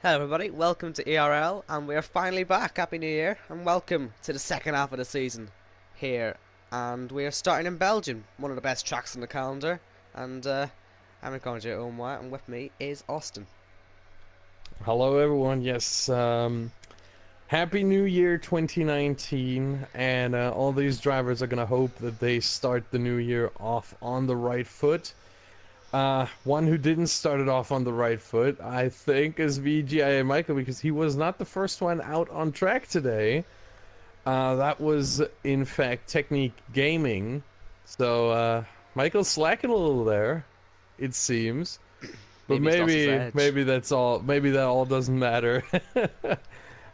Hello everybody, welcome to ERL, and we're finally back. Happy New Year, and welcome to the second half of the season here. And we are starting in Belgium, one of the best tracks on the calendar. And I'm Conjure Omwa, and with me is Austin. Hello, everyone. Yes, Happy New Year 2019. And all these drivers are going to hope that they start the new year off on the right foot. One who didn't start it off on the right foot, I think, is VGIA Michael, because he was not the first one out on track today. That was, in fact, Technique Gaming. So, Michael's slacking a little there, it seems. But Maybe he's lost his edge. maybe that's all. Maybe that all doesn't matter.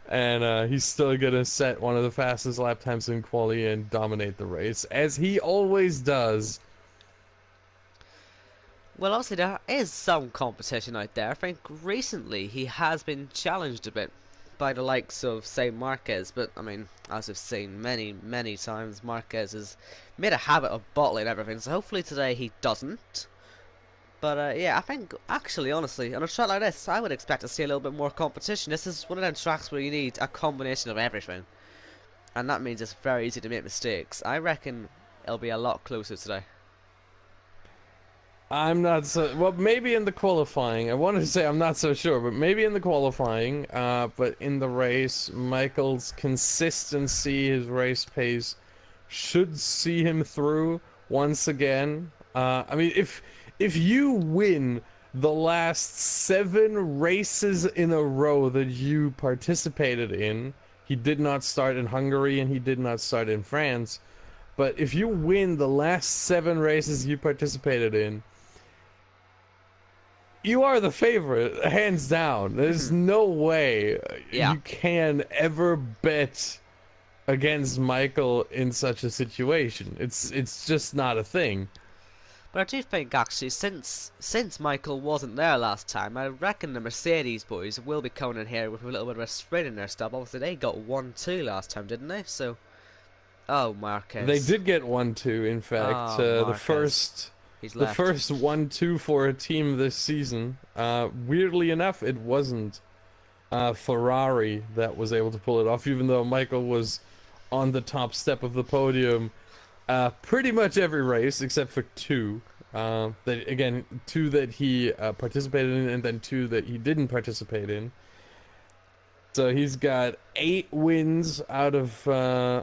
And he's still gonna set one of the fastest lap times in quali and dominate the race, as he always does. Well, obviously there is some competition out there. I think recently he has been challenged a bit by the likes of, say, Marquez. But, I mean, as we've seen many times, Marquez has made a habit of bottling everything. So hopefully today he doesn't. But yeah, I think actually, honestly, on a track like this, I would expect to see a little bit more competition. This is one of them tracks where you need a combination of everything, and that means it's very easy to make mistakes. I reckon it'll be a lot closer today. I'm not so well. Maybe in the qualifying, I wanted to say I'm not so sure, but maybe in the qualifying. But in the race, Michael's consistency, his race pace, should see him through once again. I mean, if you win the last 7 races in a row that you participated in, he did not start in Hungary and he did not start in France, but if you win the last 7 races you participated in, you are the favorite, hands down. There's no way Yeah. you can ever bet against Michael in such a situation. It's just not a thing. But I do think actually, since Michael wasn't there last time, I reckon the Mercedes boys will be coming in here with a little bit of a sprint in their stub. Obviously, they got 1-2 last time, didn't they? So, oh, They Marquez. did get 1-2, in fact. Oh, Marquez. He's The left. first 1-2 for a team this season. Weirdly enough, it wasn't Ferrari that was able to pull it off, even though Michael was on the top step of the podium pretty much every race except for 2. That again, 2 that he participated in, and then 2 that he didn't participate in. So he's got 8 wins out of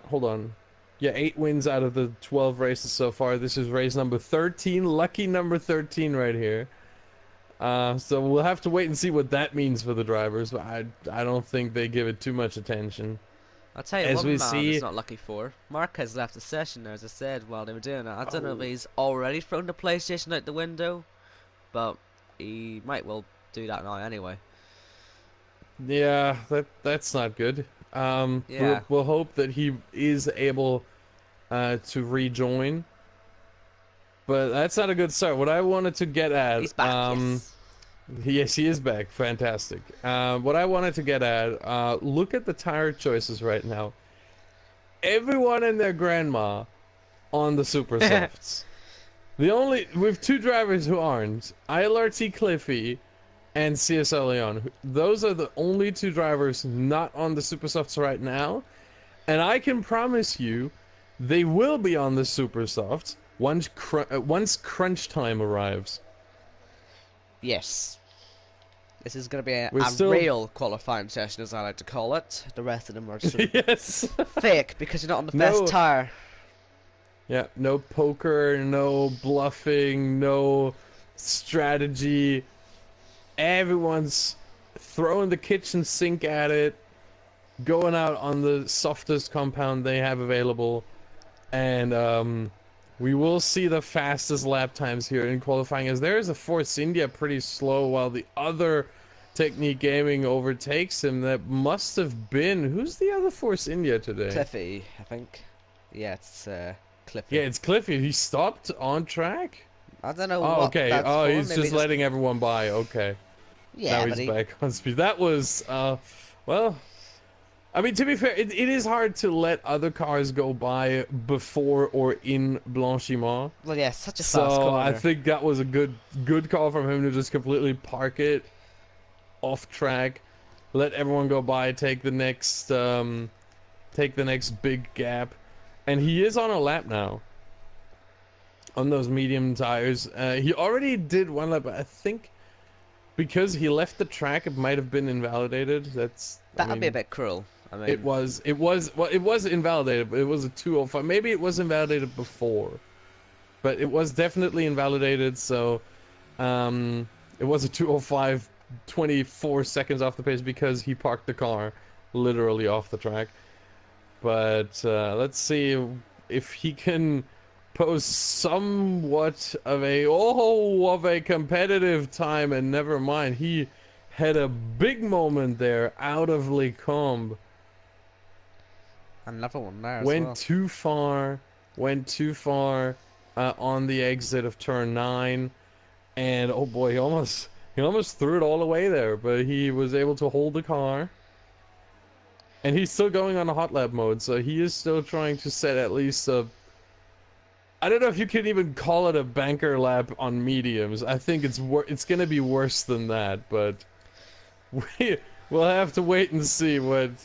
hold on. Yeah, 8 wins out of the 12 races so far. This is race number 13, lucky number 13 right here. So we'll have to wait and see what that means for the drivers, but I don't think they give it too much attention. I'll tell you As one we man it's see, not lucky for. Marquez left the session there, as I said, while they were doing it. I don't know if oh, he's already thrown the PlayStation out the window, but he might well do that now anyway. yeah, that's not good. Yeah, We'll hope that he is able to rejoin, but that's not a good start. What I wanted to get he's at, back, yes. yes, he is back. Fantastic. What I wanted to get at, look at the tire choices right now. Everyone and their grandma on the super softs. We've 2 drivers who aren't. ILRT Cliffy and CSL Leon. Those are the only 2 drivers not on the super softs right now. And I can promise you, they will be on the super softs once crunch time arrives. Yes. This is going to be a, We're a still real qualifying session, as I like to call it. The rest of them are sort of yes. fake, because you're not on the best No. tyre. Yeah, no poker, no bluffing, no strategy. Everyone's throwing the kitchen sink at it, going out on the softest compound they have available, and we will see the fastest lap times here in qualifying, as there is a Force India pretty slow while the other Technique Gaming overtakes him. That must have been, who's the other Force India today? Cliffy, I think. Yeah, it's Yeah, Cliffy. it's Cliffy. He stopped on track? I don't know Oh, what okay. that's Oh, for. he's Maybe just just... letting everyone by. Okay. Yeah, Now but he's he... back on speed. That was, well, I mean, to be fair, it is hard to let other cars go by before or in Blanchiment. Well, yeah, such a fast So I corner. think that was a good call from him to just completely park it off track. let everyone go by, take the next big gap, and he is on a lap now on those medium tires. He already did one lap, but I think because he left the track, it might have been invalidated. I That'd be a mean, bit cruel. I it mean, was, well, it was invalidated, but it was a 205. Maybe it was invalidated before, but it was definitely invalidated. So, it was a 205, 24 seconds off the pace because he parked the car literally off the track. But let's see if he can pose somewhat of a competitive time. And never mind, he had a big moment there out of Lecombe. another one there as Went well. too far, went too far on the exit of turn 9, and oh boy, he almost threw it all away there, but he was able to hold the car. And he's still going on a hot lap mode, so he is still trying to set at least a... I don't know if you can even call it a banker lap on mediums. I think it's gonna be worse than that, but we'll have to wait and see what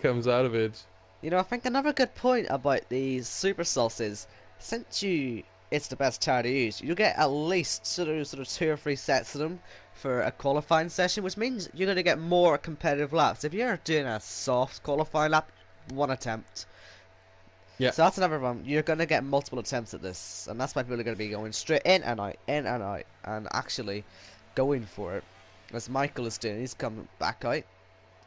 comes out of it. You know, I think another good point about these super salts is, it's the best tire to use, you get at least sort of 2 or 3 sets of them for a qualifying session, which means you're going to get more competitive laps. If you're doing a soft qualifying lap, 1 attempt. Yeah. So that's another one. You're going to get multiple attempts at this, and that's why people are going to be going straight in and out, and actually going for it. As Michael is doing, he's coming back out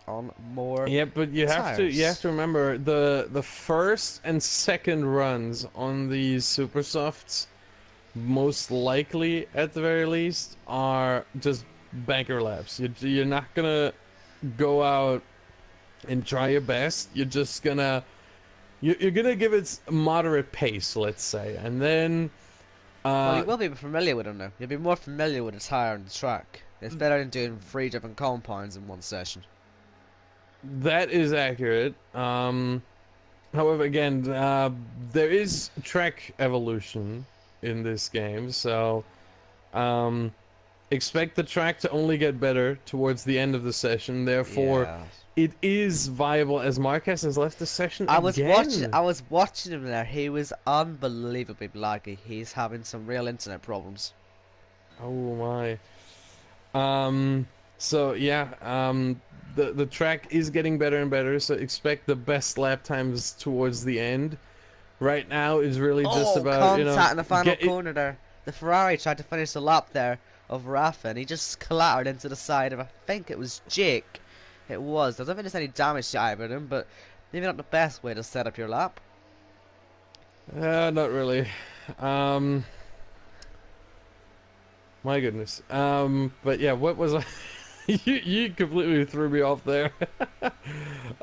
on more. Yeah, but you have to remember the first and second runs on these super softs, most likely at the very least, are just banker laps. You're not gonna go out and try your best. You're gonna give it a moderate pace, let's say, and then Well, you will be familiar with them now. You'll be more familiar with the tire and the track. It's better than doing 3 different compounds in one session. that is accurate. However, again, there is track evolution in this game, so expect the track to only get better towards the end of the session. Therefore, Yeah. it is viable as Marquez has left the session I again. was watching him there. He was unbelievably laggy. He's having some real internet problems. Oh my. So yeah, the track is getting better and better, so expect the best lap times towards the end. Right now is really just about, contact in the final corner there. The Ferrari tried to finish the lap there of Rafa, and he just clattered into the side of, I think it was Jake. It was. I don't think there's any damage to either of them, but maybe not the best way to set up your lap. Not really. My goodness. But yeah, what was I? you completely threw me off there.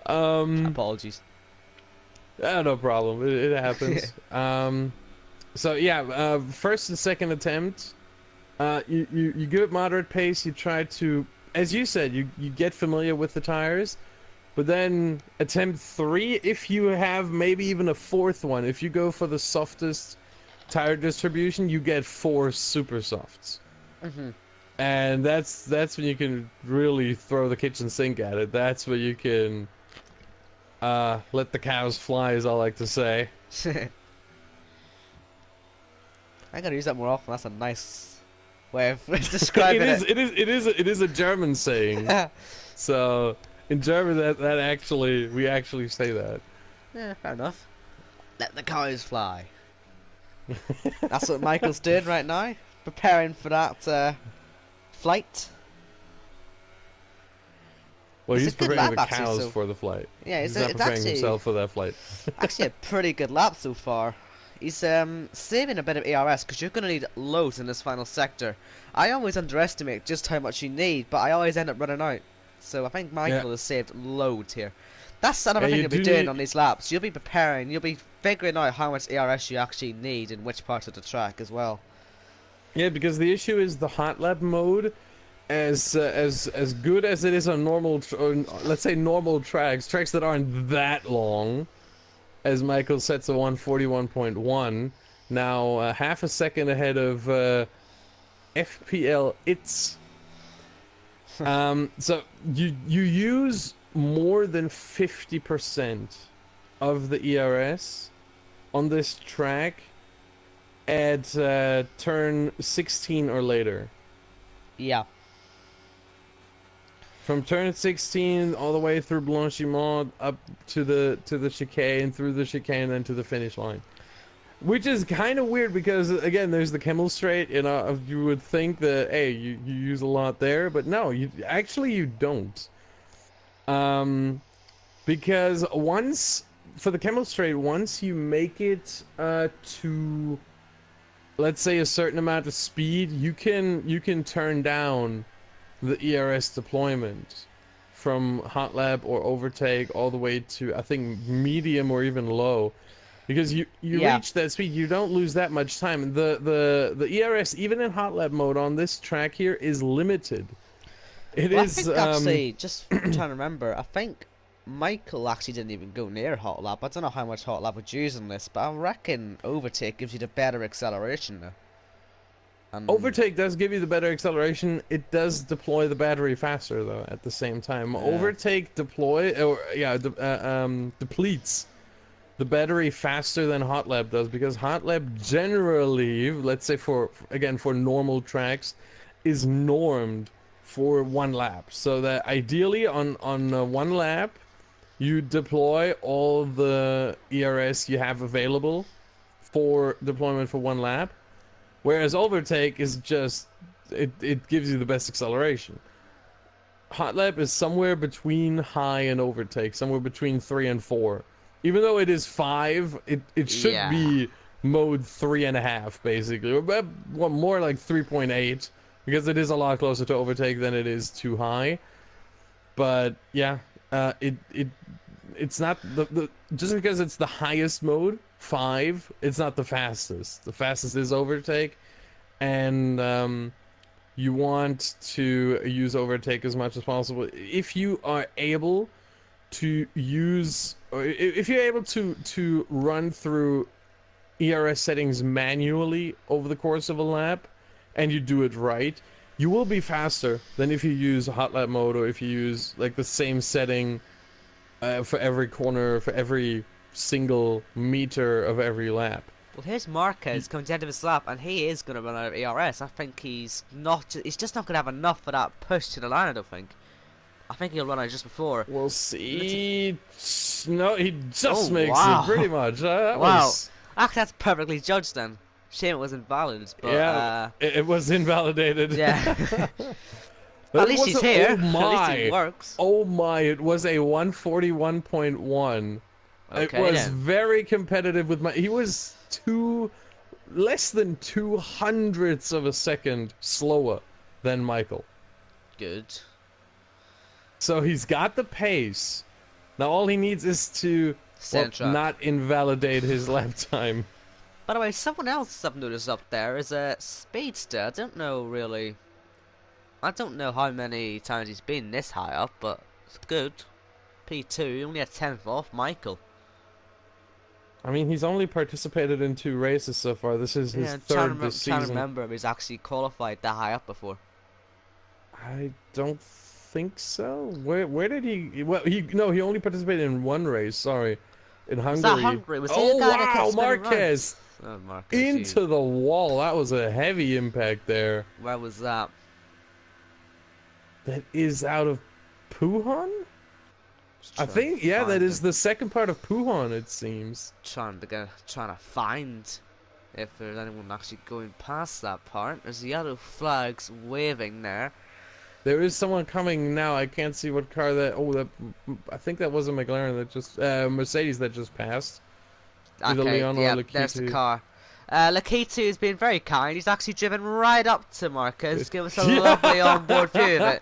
Apologies. No problem. It happens. So yeah, first and second attempt, you give it moderate pace. You try to, as you said, you get familiar with the tires, but then attempt 3, if you have maybe even a 4th one. If you go for the softest tire distribution, you get 4 super softs. And that's when you can really throw the kitchen sink at it. That's where you can let the cows fly, as I like to say. I gotta use that more often. That's a nice way of describing it. It is a German saying. So in German, we actually say that. Yeah, fair enough. Let the cows fly. That's what Michael's doing right now, preparing for that flight. Well, It's he's a good preparing the lap, actually, cows so- for the flight. Yeah, He's not it's preparing actually himself for that flight. actually a pretty good lap so far. He's saving a bit of ERS because you're going to need loads in this final sector. I always underestimate just how much you need, but I always end up running out. So I think Michael has saved loads here. That's another thing you you'll be do doing need- on these laps. You'll be preparing, you'll be figuring out how much ERS you actually need in which part of the track as well. Yeah, because the issue is the hot lap mode, as good as it is on normal, let's say normal tracks that aren't that long, as Michael sets a 141.1, now half a second ahead of FPL. So you use more than 50% of the ERS on this track at turn 16 or later. Yeah. From turn 16 all the way through Blanchiment up to the chicane, through the chicane, then to the finish line. Which is kind of weird because, again, there's the Camel Straight, you would think that, hey, you use a lot there, but no, you don't. Because for the Camel Straight, once you make it to, let's say, a certain amount of speed, you can turn down the ERS deployment from hot lap or overtake all the way to, I think, medium or even low. Because you reach that speed, you don't lose that much time. The ERS, even in hot lap mode on this track here, is limited. It Well, I is think actually, just trying to remember, I think Michael actually didn't even go near hot lap. I don't know how much hot lap would use in this, but I reckon overtake gives you the better acceleration now. And overtake does give you the better acceleration. It does deploy the battery faster though. At the same time, overtake depletes the battery faster than hot lap does, because hot lap generally, let's say for normal tracks, is normed for 1 lap. So that ideally on 1 lap, you deploy all the ERS you have available for deployment for 1 lap. Whereas overtake is just, it gives you the best acceleration. Hot lap is somewhere between high and overtake, somewhere between 3 and 4. Even though it is 5, it should be mode 3.5 basically, or more like 3.8, because it is a lot closer to overtake than it is to high. But yeah, it's not the just because it's the highest mode, 5, it's not the fastest. The fastest is overtake, and you want to use overtake as much as possible if you are able to use, or if you're able to run through ERS settings manually over the course of a lap, and you do it right, you will be faster than if you use hot lap mode, or if you use like the same setting for every corner, for every single meter of every lap. well, here's Marquez coming to the end of his lap, and he is going to run out of ERS. I think he's just not going to have enough for that push to the line, I don't think. I think he'll run out just before. We'll see. No, he just makes wow. it, pretty much. Wow. Actually, that's perfectly judged then. Shame it was invalid, but yeah, it was invalidated. Yeah. At least he's here. Oh my. At least he works. Oh my, it was a 141.1. Okay, it was then. very competitive with he was less than 200ths of a second slower than Michael. Good. So he's got the pace. Now all he needs is to not invalidate his lap time. By the way, someone else I've noticed up there is a speedster. I don't know how many times he's been this high up, but it's good. P2, only a 10th off Michael. I mean, he's only participated in 2 races so far. This is his third this season. I'm trying to remember if he's actually qualified that high up before. I don't think so. Where did he? Well, he only participated in 1 race. Sorry, in Hungary. Was that Hungary? Was oh wow, Marquez! Oh, Marquez into the wall. That was a heavy impact there. Where was that? That is out of Puhan? I think, yeah, that is the second part of Puhan, it seems. Trying to find if there's anyone actually going past that part. There's yellow flags waving there. There is someone coming now. I can't see what car that. Oh, I think that was a McLaren that just Mercedes that just passed. Okay, yeah, there's the car. Lakitu has been very kind. He's actually driven right up to Marquez, give us a lovely onboard view of it.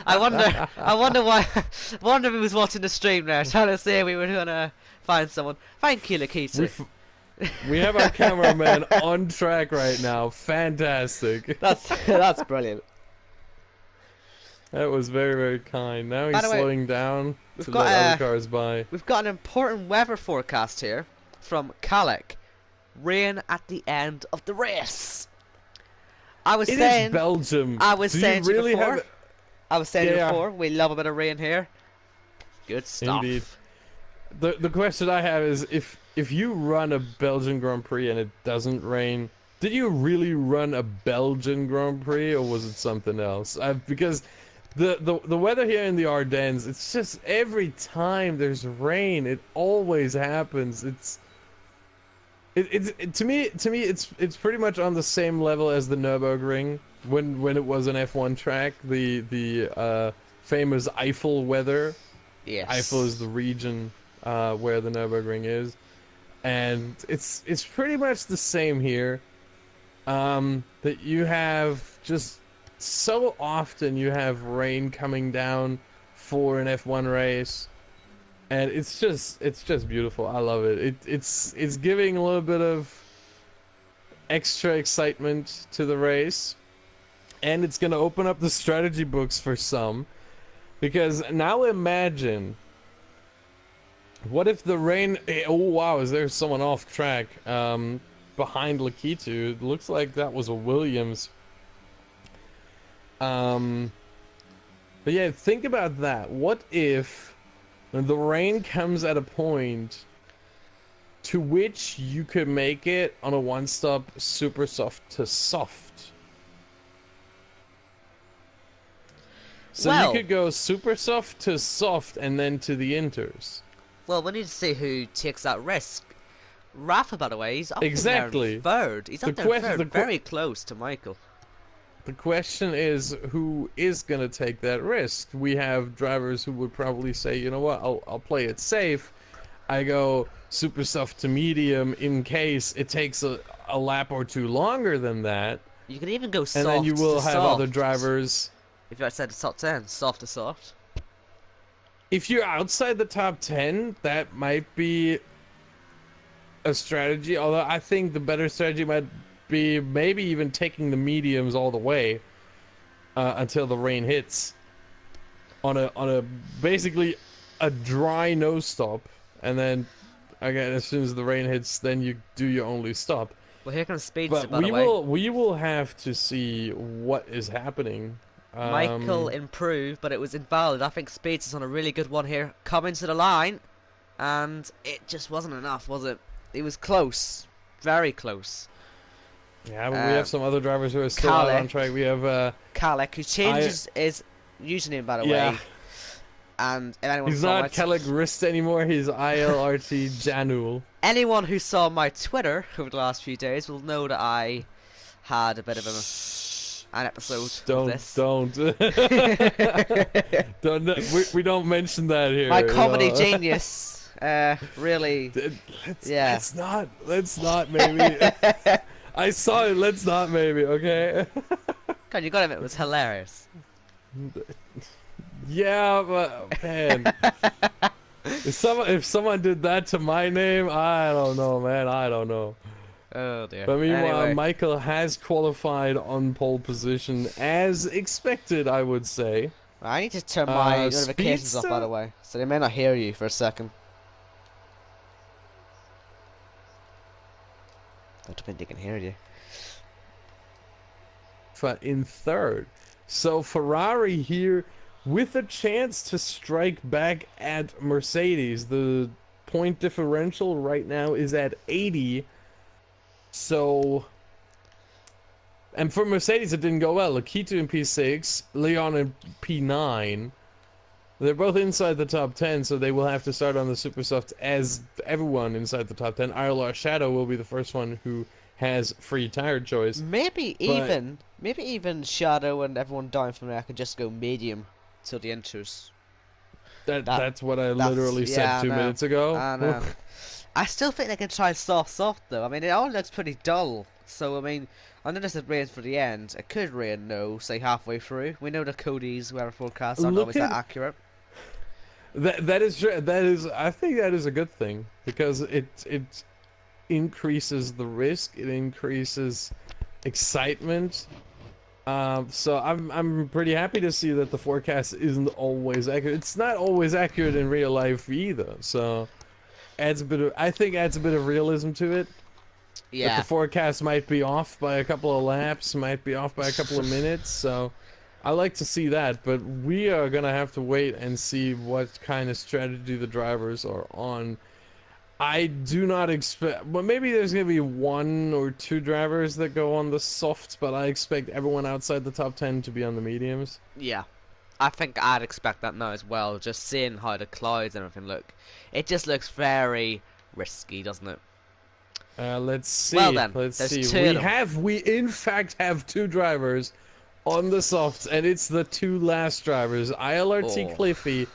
I wonder why. I wonder if he was watching the stream there, trying to see if we were gonna find someone. Thank you, Lakitu. We have our cameraman on track right now. Fantastic. That's brilliant. That was very, very kind. Now he's slowing down to let other cars by. We've got an important weather forecast here from Kalek. Rain at the end of the race. I was saying Belgium. I was saying really before. I was saying it Yeah, before, we love a bit of rain here. Good indeed. stuff. The question I have is if you run a Belgian Grand Prix and it doesn't rain, did you really run a Belgian Grand Prix or was it something else? Because the weather here in the Ardennes, it's just every time there's rain, it always happens. To me it's pretty much on the same level as the Nürburgring when it was an F1 track, the famous Eifel weather. Eifel is Yes. the region where the Nürburgring is, and it's pretty much the same here. That you have just so often you have rain coming down for an F1 race, and it's just beautiful. I love it. It's giving a little bit of extra excitement to the race, and it's gonna open up the strategy books for some. Because now imagine, what if the rain... Oh wow, is there someone off track behind Lakitu? It looks like that was a Williams. But yeah, think about that. What if the rain comes at a point to which you could make it on a one-stop super soft to soft? So you Well, could go super soft to soft and then to the inters. well, we need to see who takes that risk. Rafa, by the way, he's up in there in Exactly. third. He's The up there in question, third, very close to Michael. the question is, who is gonna take that risk? We have drivers who would probably say, you know what, I'll play it safe. I go super soft to medium in case it takes a lap or two longer than that, You can even go and then you soft will to have other soft. drivers. If you said top 10, soft to soft. If you're outside the top 10, that might be a strategy, although I think the better strategy might be maybe even taking the mediums all the way until the rain hits on a basically a dry no stop, and then again as soon as the rain hits, then you do your only stop. Well, here comes Speedster, But by the way. we will have to see what is happening. Michael improved, but it was invalid. I think Speedster's on a really good one here. Coming to the line, and it just wasn't enough, was it? It was close. Very close. Yeah, but we have some other drivers who are still out on Kalek. track. We have Kalek, who changes his username, by the yeah. way. And if anyone He's saw not Kellic Rist anymore, he's ILRT Janul. anyone who saw my Twitter over the last few days will know that I had a bit of an episode of this. Don't. Don't. We don't mention that here. My you comedy know. genius, really. Yeah. Let's not, maybe. I saw it, let's not, maybe, okay? God, you gotta admit, it was hilarious. Yeah, but, man. If someone did that to my name, I don't know, man. I don't know. Oh dear. But meanwhile, Anyway, Michael has qualified on pole position as expected, I would say. I need to turn my notifications off, by Speedster? the way, so they may not hear you for a second. I don't think they can hear you. In third. So Ferrari here with a chance to strike back at Mercedes. The point differential right now is at 80. So, and for Mercedes it didn't go well. Lakitu in P6, Leon in P9. They're both inside the top 10, so they will have to start on the super soft as everyone inside the top 10. IRL Shadow will be the first one who has free tire choice. Maybe even Shadow and everyone down from there could just go medium till the intros. That's what I literally said 2 minutes ago. I know. I still think they can try soft though. I mean, it all looks pretty dull. So I mean, I know this is rain for the end. It could rain, no, say halfway through. We know the Cody's weather forecasts aren't always that accurate. That is true. I think that is a good thing because it increases the risk. It increases excitement. So I'm pretty happy to see that the forecast isn't always accurate. It's not always accurate in real life either. So adds a bit of realism to it. Yeah. That the forecast might be off by a couple of laps, might be off by a couple of minutes. So I like to see that, but we are gonna have to wait and see what kind of strategy the drivers are on. I do not expect, well, maybe there's gonna be one or two drivers that go on the softs, but I expect everyone outside the top 10 to be on the mediums. Yeah, I think I'd expect that now as well. Just seeing how the clouds and everything look, it just looks very risky, doesn't it? Let's Well see. then, Let's there's see. two of them. We in fact have two drivers on the softs, and it's the two last drivers, ILRT Oh, Cliffy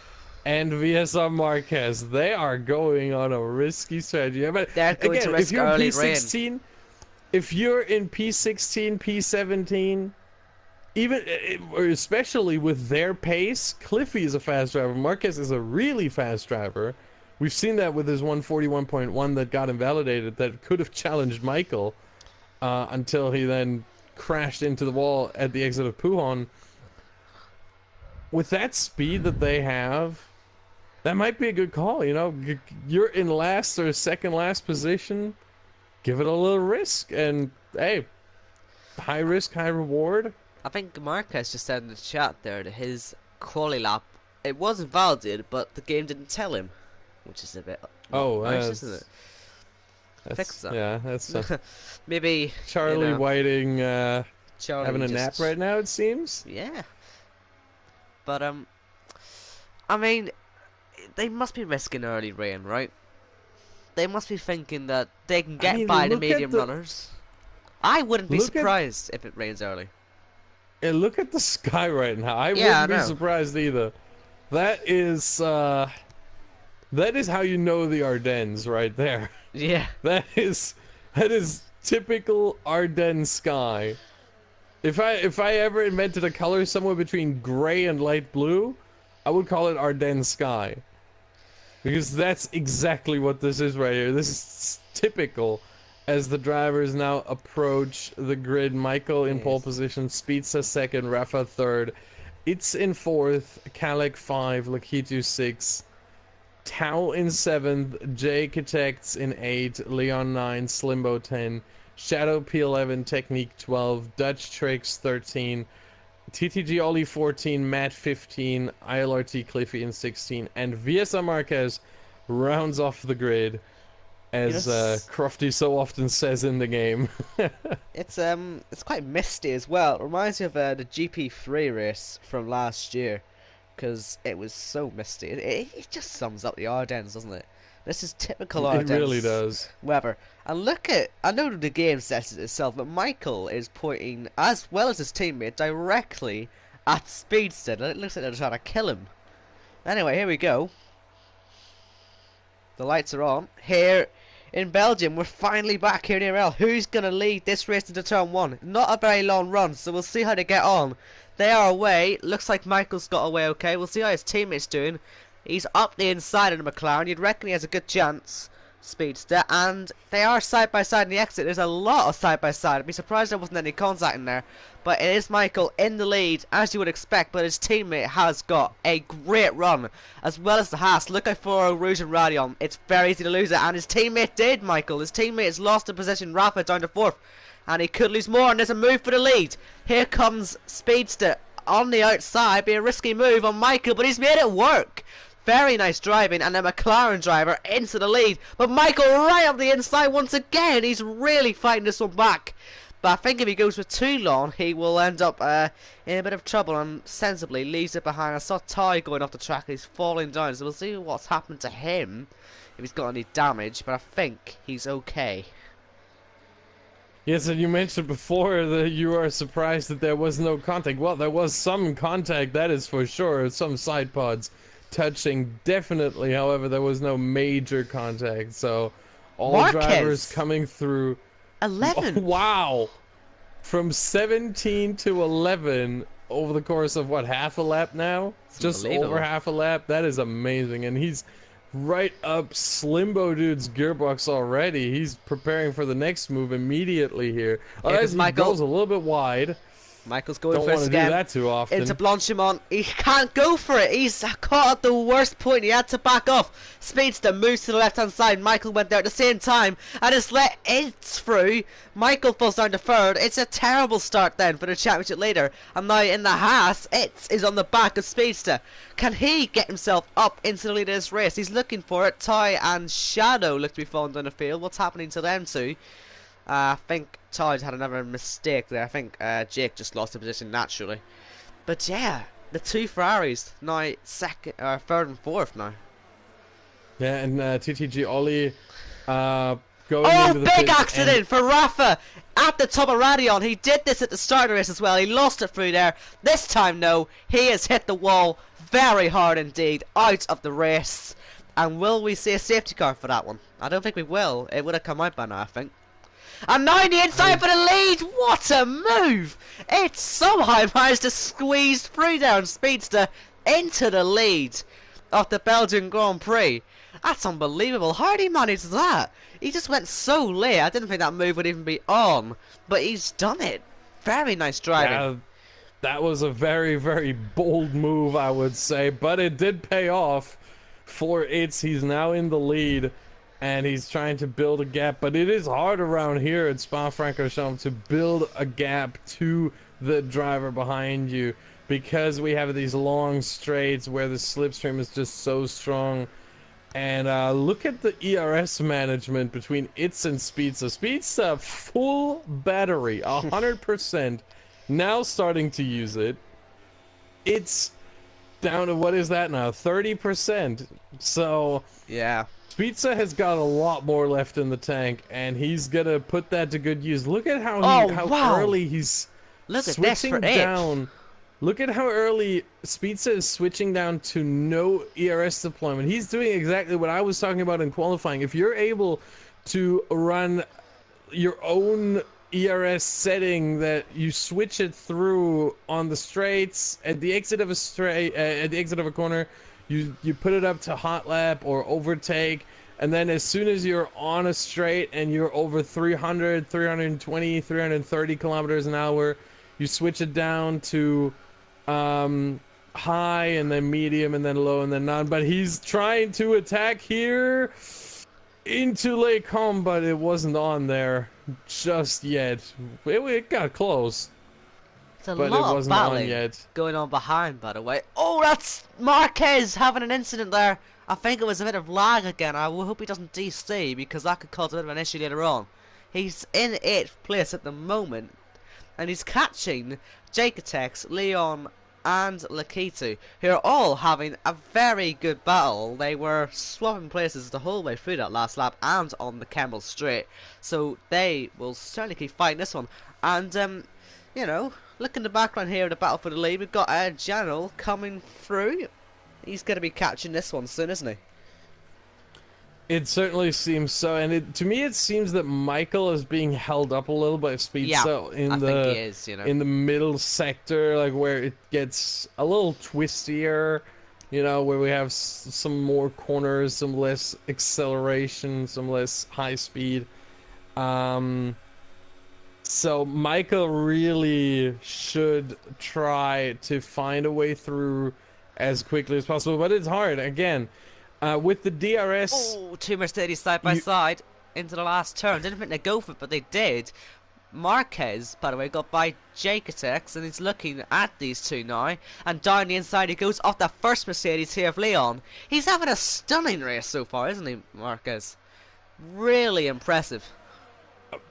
and VSR Marquez. They are going on a risky strategy. But they're going to again, if risk you're in early rain. P16, if you're in P16, P17, even or especially with their pace, Cliffy is a fast driver. Marquez is a really fast driver. We've seen that with his 141.1 that got invalidated, that could have challenged Michael until he then crashed into the wall at the exit of Pujon. With that speed that they have, that might be a good call. You know, you're in last or second last position. Give it a little risk, and hey, high risk, high reward. I think Marquez just said in the chat there that his quali lap, it was invalidated, but the game didn't tell him, which is a bit not Oh, nice, isn't it? Fix that's that. yeah, that's Maybe Charlie Whiting Charlie having a just, nap right now. It seems. Yeah, but I mean, they must be risking early rain, right? They must be thinking that they can I get mean, by the look at medium the runners. I wouldn't be look at surprised if it rains early. look at the sky right now. I Yeah, I wouldn't be know. surprised either. That is how you know the Ardennes right there. Yeah, That is typical Ardennes sky. If I ever invented a color somewhere between gray and light blue, I would call it Ardennes sky. Because that's exactly what this is right here. This is typical as the drivers now approach the grid. Michael in pole yes. position, Speedsa second, Rafa third. It's in fourth, Kalek 5, Lakitu 6, Tao in 7th, Jay Kitects in 8, Leon 9, Slimbo 10, Shadow P11, Technique 12, Dutch Tricks 13, TTG Ollie 14, Matt 15, ILRT Cliffy in 16, and VSR Marquez rounds off the grid, as Yes. Crofty so often says in the game. It's quite misty as well. It reminds me of the GP3 race from last year, because it was so misty. It just sums up the Ardennes, doesn't it? This is typical It really Ardennes does. weather. And look at, I know the game says it itself, but Michael is pointing, as well as his teammate, directly at Speedster. It looks like they're trying to kill him. Anyway, here we go. The lights are on. Here in Belgium, we're finally back here in ERL. Who's going to lead this race into turn 1? Not a very long run, so we'll see how they get on. They are away. Looks like Michael's got away okay. We'll see how his teammate's doing. He's up the inside of the McLaren. You'd reckon he has a good chance, Speedster. And they are side by side in the exit. There's a lot of side by side. I'd be surprised there wasn't any contact in there. But it is Michael in the lead, as you would expect. But his teammate has got a great run, as well as the Haas. Look out for Rouge and Radion. It's very easy to lose it. And his teammate did, Michael. His teammate has lost the position. Rafa down to 4th. And he could lose more. And there's a move for the lead. Here comes Speedster on the outside. Be a risky move on Michael, but he's made it work. Very nice driving, and a McLaren driver into the lead. But Michael right up the inside once again. He's really fighting this one back. But I think if he goes for too long, he will end up in a bit of trouble and sensibly leaves it behind. I saw Ty going off the track. He's falling down, so we'll see what's happened to him, if he's got any damage. But I think he's okay. Yes, and you mentioned before that you are surprised that there was no contact. Well, there was some contact, that is for sure. Some side pods touching, definitely. However, there was no major contact. So, all Marquez. drivers coming through. 11. Oh, wow! From 17 to 11 over the course of what, half a lap now? It's Just unbelievable. over half a lap. That is amazing, and he's right up Slimbo Dude's gearbox already. He's preparing for the next move immediately here. Here As comes he Michael. goes a little bit wide. Michael's going Don't for want this to do again. that too often. Into Blanchimont. He can't go for it. He's caught at the worst point. He had to back off. Speedster moves to the left-hand side. Michael went there at the same time and has let it through. Michael falls down to third. It's a terrible start then for the championship leader. And now in the Haas, it is on the back of Speedster. Can he get himself up into the lead of this race? He's looking for it. Ty and Shadow look to be falling down the field. What's happening to them two? I think Todd had another mistake there. I think Jake just lost the position naturally. But yeah, the two Ferraris now third and fourth now. Yeah, and TTG Ollie going Oh, into the big pit accident for Rafa at the top of Radion. He did this at the start of the race as well. He lost it through there. This time, no, he has hit the wall very hard indeed, out of the race. And will we see a safety car for that one? I don't think we will. It would have come out by now, I think. And now the inside for the lead. What a move! It somehow managed to squeeze through down Speedster into the lead of the Belgian Grand Prix. That's unbelievable. How did he manage that? He just went so late. I didn't think that move would even be on, but he's done it. Very nice driving. Yeah, that was a very, very bold move, I would say, but it did pay off for Itz. He's now in the lead. And he's trying to build a gap, but it is hard around here at Spa-Francorchamps to build a gap to the driver behind you, because we have these long straights where the slipstream is just so strong. And look at the ERS management between Itz and Speedster. Speedster, full battery, 100%, now starting to use it. It's down to, what is that now, 30%. So yeah, Speedster has got a lot more left in the tank, and he's gonna put that to good use. Look at how wow. early he's switching down. Look at how early Speedster is switching down to no ERS deployment. He's doing exactly what I was talking about in qualifying. If you're able to run your own ERS setting, that you switch it through on the straights at the exit of a at the exit of a corner. You put it up to hot lap or overtake, and then as soon as you're on a straight and you're over 300, 320, 330 kilometers an hour, you switch it down to high, and then medium, and then low, and then none. But he's trying to attack here into Lake Home, but it wasn't on there just yet. It got close. But it wasn't on yet. Going on behind, by the way. Oh, that's Marquez having an incident there. I think it was a bit of lag again. I hope he doesn't DC, because that could cause a bit of an issue later on. He's in 8th place at the moment, and he's catching Jaketex, Leon, and Lakitu, who are all having a very good battle. They were swapping places the whole way through that last lap and on the Kemmel Straight, so they will certainly keep fighting this one. And you know, look in the background here of the battle for the lead. We've got Janel coming through. He's going to be catching this one soon, isn't he? It certainly seems so, and to me it seems that Michael is being held up a little by Speed. Yeah, so I think he is, you know, in the middle sector, like where it gets a little twistier, you know, where we have some more corners, some less acceleration, some less high speed. So Michael really should try to find a way through as quickly as possible, but it's hard. Again, with the DRS... Oh, two Mercedes side by side into the last turn. Didn't think they'd go for it, but they did. Marquez, by the way, got by Jaketex, and he's looking at these two now. And down the inside he goes off the first Mercedes here of Leon. He's having a stunning race so far, isn't he, Marquez? Really impressive.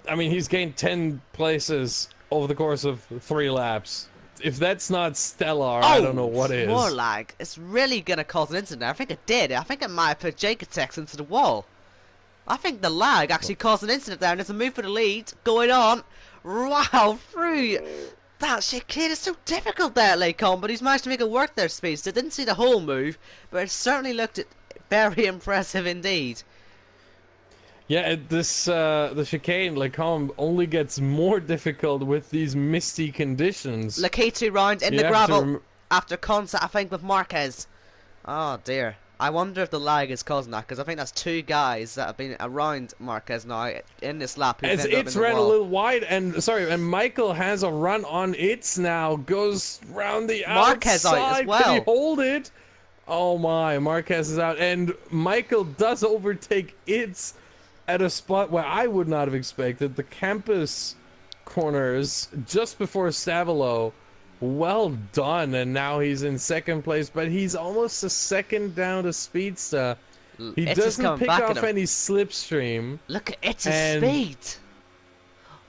I mean, he's gained 10 places over the course of 3 laps. If that's not stellar, I don't know what is. More lag. It's really going to cause an incident. I think it did. I think it might have put Jaketex into the wall. I think the lag actually caused an incident there, and there's a move for the lead going on. Wow, through that chicane is so difficult there, Laycon, but he's managed to make it work there, Speedster. Didn't see the whole move, but it certainly looked very impressive indeed. Yeah, the chicane, Lecombe, only gets more difficult with these misty conditions. Lakitu round in the gravel after contact, I think, with Marquez. Oh dear. I wonder if the lag is causing that, because I think that's two guys that have been around Marquez now in this lap who've As ended up in it's the ran a wall. little wide, and sorry, and Michael has a run on it's now, goes round the Marquez out as outside. Can he well. hold it? Oh my, Marquez is out, and Michael does overtake it's at a spot where I would not have expected. The campus corners just before Stavilo. Well done, and now he's in second place, but he's almost a second down to Speedster. He It's just doesn't coming pick back at off him. any slipstream, Look at it's his and speed.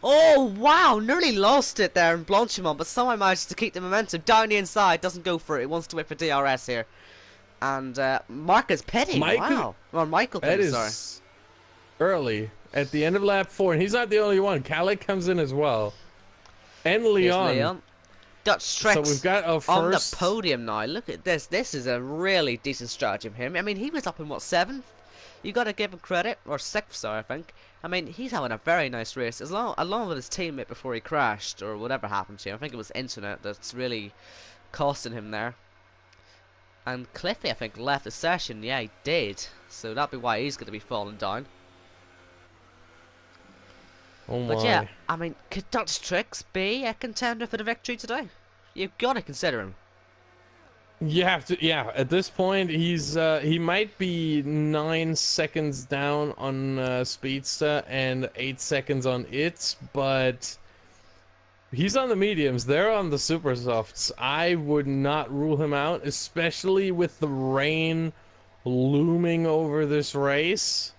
Oh wow, nearly lost it there in Blanchimont, but somehow managed to keep the momentum. Down the inside, doesn't go for it. He wants to wait for DRS here. And Marcus pitting, Michael, wow. Or Michael that pitting, sorry. is early at the end of lap 4, and he's not the only one. Khaled comes in as well, and Here's Leon. Leon. Dutch So Tricks we've got a on the first podium now. Look at this. This is a really decent strategy from him. I mean, he was up in, what, 7th? You got to give him credit. Or 6th, sorry, I think. I mean, he's having a very nice race. Along with his teammate before he crashed, or whatever happened to him. I think it was internet that's really costing him there. And Cliffy, I think, left the session. Yeah, he did. So that'd be why he's going to be falling down. Oh my. But yeah, I mean, could Dutch Tricks be a contender for the victory today? You've got to consider him. You have to, yeah. At this point, he might be 9 seconds down on Speedster and 8 seconds on it, but he's on the mediums. They're on the super softs. I would not rule him out, especially with the rain looming over this race.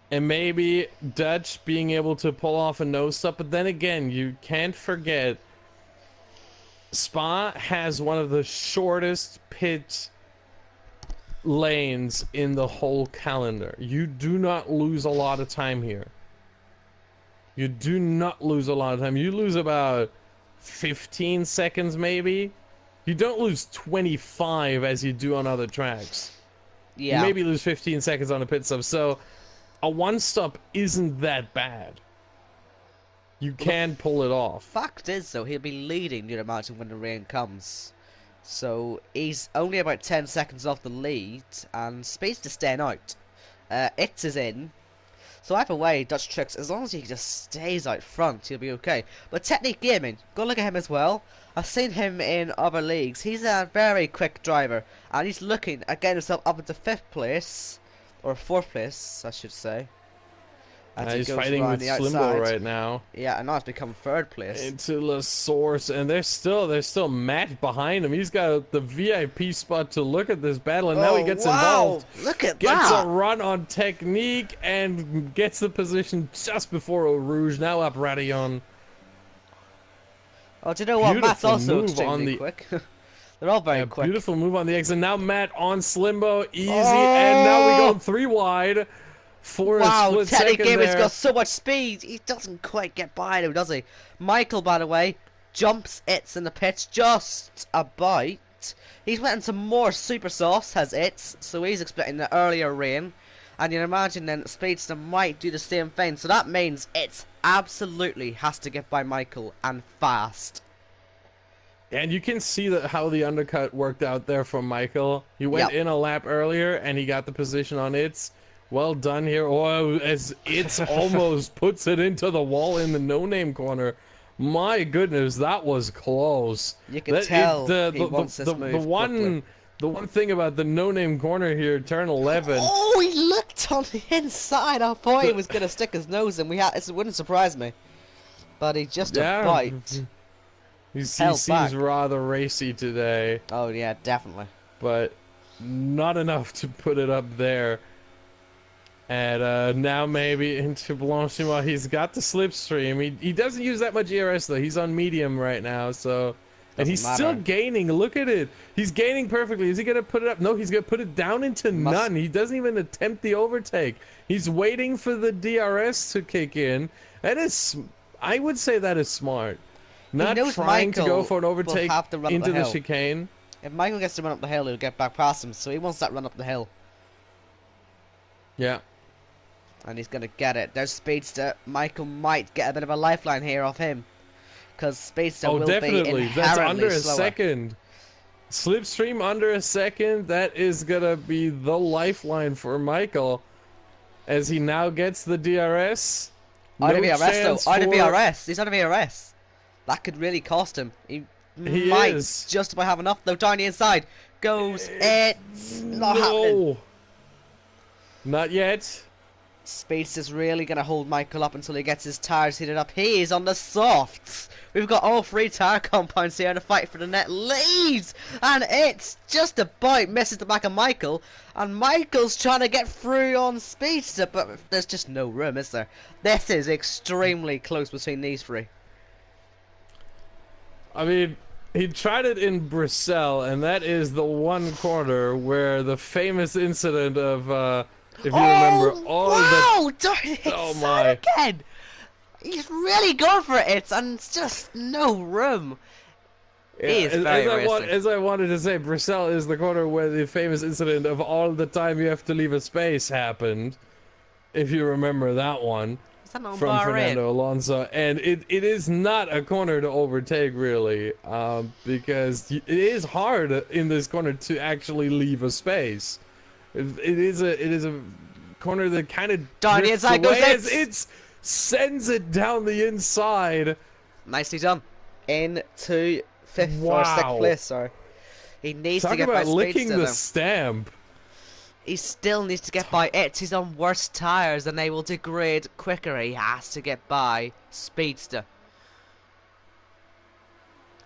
And maybe Dutch being able to pull off a nose stop, but then again, you can't forget Spa has one of the shortest pit lanes in the whole calendar. You do not lose a lot of time here. You do not lose a lot of time. You lose about 15 seconds maybe. You don't lose 25 as you do on other tracks. Yeah. You maybe lose 15 seconds on a pit stop. So a one stop isn't that bad. You can pull it off. Fact is, though, he'll be leading near the mountain when the rain comes. So he's only about 10 seconds off the lead, and Speedster's staying out. Itz is in. So either way, Dutch Tricks, as long as he just stays out front, he'll be okay. But Technique Gaming, go look at him as well. I've seen him in other leagues. He's a very quick driver, and he's looking at getting himself up into 5th place, or 4th place, I should say. He's fighting with Slimbo right now. Yeah, and now it's become 3rd place. Into La Source, and there's still Matt behind him. He's got the VIP spot to look at this battle, and now he gets involved. Look at gets that! a run on Technique and gets the position just before Eau Rouge. Now up Radillon. Oh, do you know what? Matt's also extremely quick. They're all very quick. Beautiful move on the exit. And now Matt on Slimbo, easy, and now we go 3 wide. For wow, a split Teddy second Gamer's there. got so much speed. He doesn't quite get by him, does he? Michael, by the way, jumps Itz in the pitch just about. He's went into more super softs, has Itz, so he's expecting the earlier rain. And you can imagine then Speedster might do the same thing. So that means Itz absolutely has to get by Michael, and fast. And you can see that how the undercut worked out there for Michael. He went in a lap earlier, and he got the position on Itz. Well done here. Oh, as Itz almost puts it into the wall in the no-name corner. My goodness, that was close. You can tell he wants this move the one thing about the no-name corner here, turn 11. Oh, he looked on the inside. I thought he was going to stick his nose in. It wouldn't surprise me. But he just a bite. He seems rather racy today. Oh, yeah, definitely. But not enough to put it up there. And now maybe into Blanchimont. He's got the slipstream. He doesn't use that much ERS though. He's on medium right now, so and he's still gaining. Look at it. He's gaining perfectly. Is he gonna put it up? No, he's gonna put it down into none. He doesn't even attempt the overtake. He's waiting for the DRS to kick in. That is, I would say that is smart. Not trying to go for an overtake into the chicane. If Michael gets to run up the hill, he'll get back past him. So he wants that run up the hill. Yeah. And he's going to get it. There's Speedster. Michael might get a bit of a lifeline here off him. Because Speedster will be inherently That's under a slower. second. Slipstream under a second. That is gonna be the lifeline for Michael as he now gets the DRS. Out of No ERS though. chance Out of for ERS. He's out of ERS. That could really cost him. He he might is. just about have enough though. Down the inside goes. It's not happening. No, not yet. Space is really going to hold Michael up until he gets his tyres heated up. He is on the softs. We've got all three tyre compounds here in a fight for the net. Leads! And it's just about misses the back of Michael. And Michael's trying to get through on Speedster, but there's just no room, is there? This is extremely close between these three. I mean, he tried it in Brussels, and that is the one corner where the famous incident of, if you remember, all wow! the... Oh my! Again. He's really going for it, and it's just no room. Yeah, He is very as I wanted to say, Brussels is the corner where the famous incident of all the time you have to leave a space happened. If you remember that one. Is that not From Fernando Alonso, and it is not a corner to overtake really, because it is hard in this corner to actually leave a space. It is a corner that kind of drifts away as it sends it down the inside. Nicely done. Into fifth or sixth place. Sorry, he needs to get by Talk about licking the stamp. He still needs to get by it. He's on worse tyres and they will degrade quicker. He has to get by Speedster.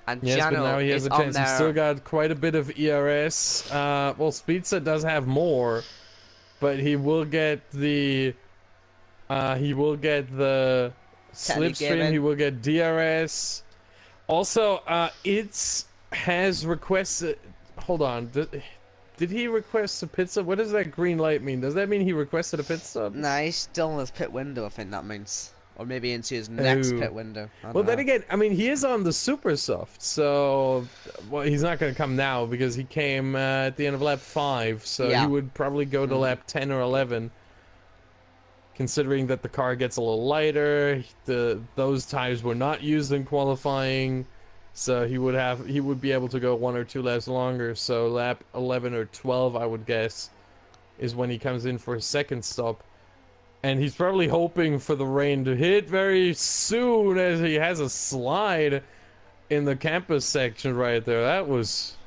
And yes, but now he has a chance. He's still got quite a bit of ERS. Well, Speedster does have more, but he will get the slipstream. He will get DRS. Also, it has requested. Hold on. Did he request a pit stop? What does that green light mean? Does that mean he requested a pit stop? Nah, he's still in his pit window, I think that means. Or maybe into his next pit window. Well, then again, I mean, he is on the super soft, so... Well, he's not going to come now, because he came at the end of lap 5, so he would probably go to lap 10 or 11. Considering that the car gets a little lighter, those tires were not used in qualifying... So he would be able to go 1 or 2 laps longer. So lap 11 or 12, I would guess, is when he comes in for his second stop. And he's probably hoping for the rain to hit very soon, as he has a slide in the campus section right there. That was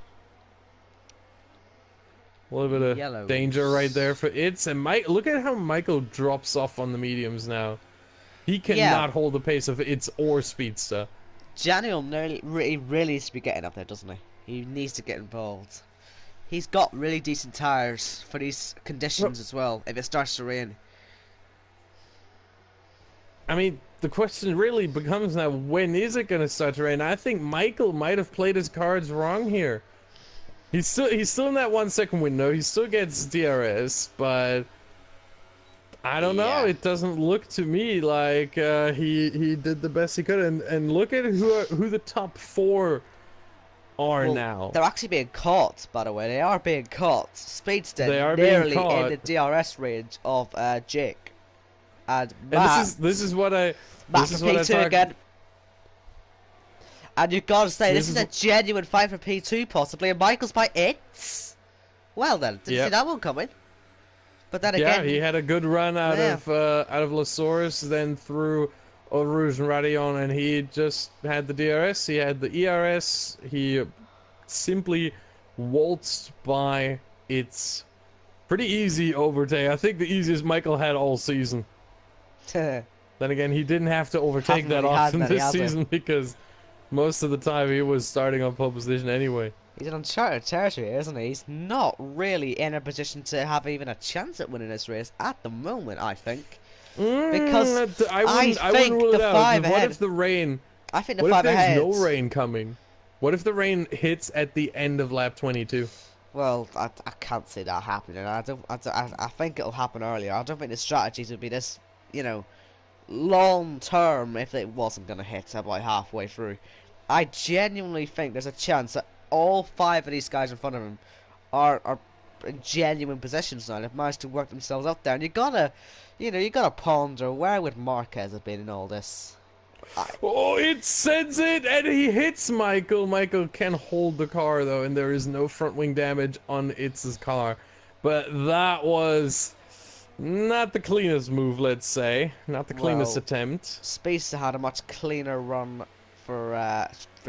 a little bit of danger right there for Itz. And look at how Michael drops off on the mediums now. He cannot hold the pace of Itz or Speedster. Daniel really needs to be getting up there, doesn't he? He needs to get involved. He's got really decent tyres for these conditions as well, if it starts to rain. I mean, the question really becomes now, when is it going to start to rain? I think Michael might have played his cards wrong here. He's still in that 1 second window. He still gets DRS, but... I don't know. It doesn't look to me like he did the best he could. And look at who the top 4 are now. They're actually being caught, by the way. They are being caught. Speedster nearly in the DRS range of Jake. And Matt, this is what I P2 again. And you've got to say, this is a genuine fight for P2 possibly. And Michael's by it. Well then, didn't see that one coming. But then again, he had a good run out of La Source, then through Eau Rouge and Radillon, and he just had the DRS. He had the ERS. He simply waltzed by. It's pretty easy overtake. I think the easiest Michael had all season. Then again, he didn't have to overtake that often this season because most of the time he was starting on pole position anyway. He's in uncharted territory, isn't he? He's not really in a position to have even a chance at winning this race at the moment, I think. Because I wouldn't rule it out. What if the rain... I think the 5 ahead... What if there's no rain coming? What if the rain hits at the end of lap 22? Well, I can't see that happening. I think it'll happen earlier. I don't think the strategies would be this, long term if it wasn't going to hit about halfway through. I genuinely think there's a chance that all 5 of these guys in front of him are in genuine positions now. They've managed to work themselves up there, and you gotta ponder, where would Marquez have been in all this? I, Oh, it sends it, and he hits Michael. Michael can hold the car, though, and there is no front wing damage on its car. But that was not the cleanest move, let's say. Not the cleanest well, attempt. Speedster had a much cleaner run for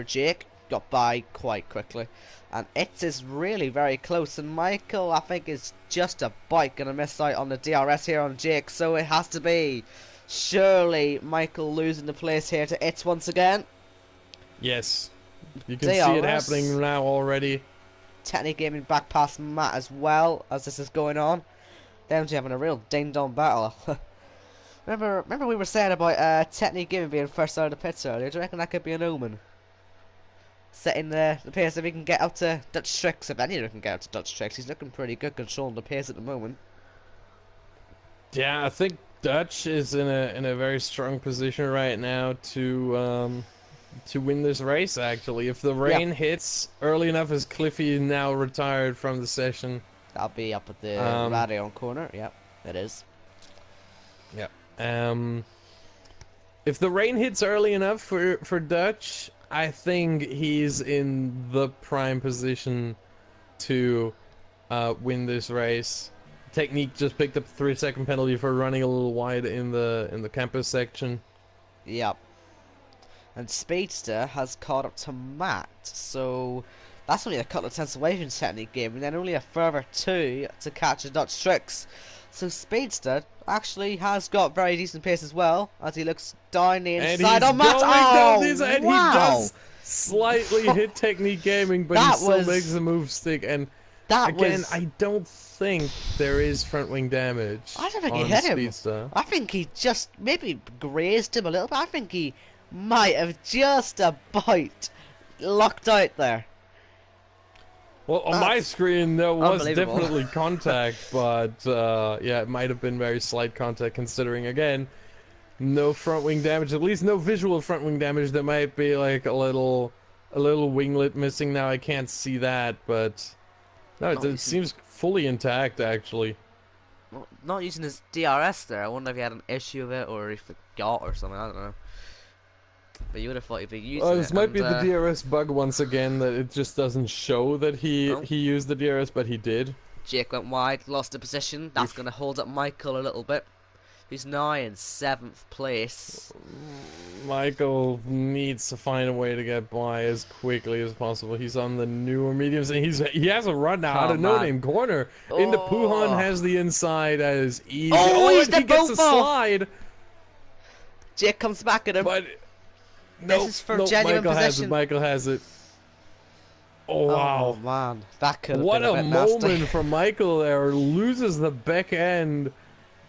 Jake. Got by quite quickly, and it is really very close. And Michael, I think, is just about gonna miss out on the DRS here on Jake. So it has to be surely Michael losing the place here to it once again. Yes. You can see it DRS. happening now already. Technic Gaming back past Matt as well as this is going on. Them two having a real ding-dong battle. remember we were saying about Technic Gaming being first out of the pits earlier. Do you reckon that could be an omen? Setting the pace, if he can get up to Dutch Tricks, if anyone can get up to Dutch Tricks, he's looking pretty good controlling the pace at the moment. Yeah, I think Dutch is in a very strong position right now to win this race. Actually, if the rain hits early enough, as Cliffy now retired from the session, That'll be up at the radio corner. Yep, it is. Yeah. If the rain hits early enough for Dutch, I think he's in the prime position to win this race. Technique just picked up a 3-second penalty for running a little wide in the campus section. Yep. And Speedster has caught up to Matt, so that's only a couple of tenths away from Technique Game, and then only a further 2 to catch the Dutch Tricks. So Speedster actually has got very decent pace as well, as he looks down the inside on Matt. Oh, wow! He does slightly hit Technique Gaming, but he still makes the move stick. And again, I don't think there is front wing damage. I don't think he hit Speedster. him. I think he just maybe grazed him a little bit. I think he might have just about locked out there. Well, on my screen there was definitely contact, but yeah, it might have been very slight contact considering, again, no front wing damage, at least no visual front wing damage. There might be like a little winglet missing now. I can't see that, but no, it seems fully intact actually. Not using his DRS there. I wonder if he had an issue with it or he forgot or something. I don't know. But you would have thought he'd be using it. This might be the DRS bug once again, that it just doesn't show that he used the DRS, but he did. Jake went wide, lost the position. That's going to hold up Michael a little bit. He's now in 7th place. Michael needs to find a way to get by as quickly as possible. He's on the newer mediums, and he has a run now out of no-name corner. Into Puhan has the inside as easy. Oh, he gets a slide. Jake comes back at him. But this is for genuine position. Michael has it. Oh wow! Oh man, that could have been a bit moment nasty. for Michael there. Loses the back end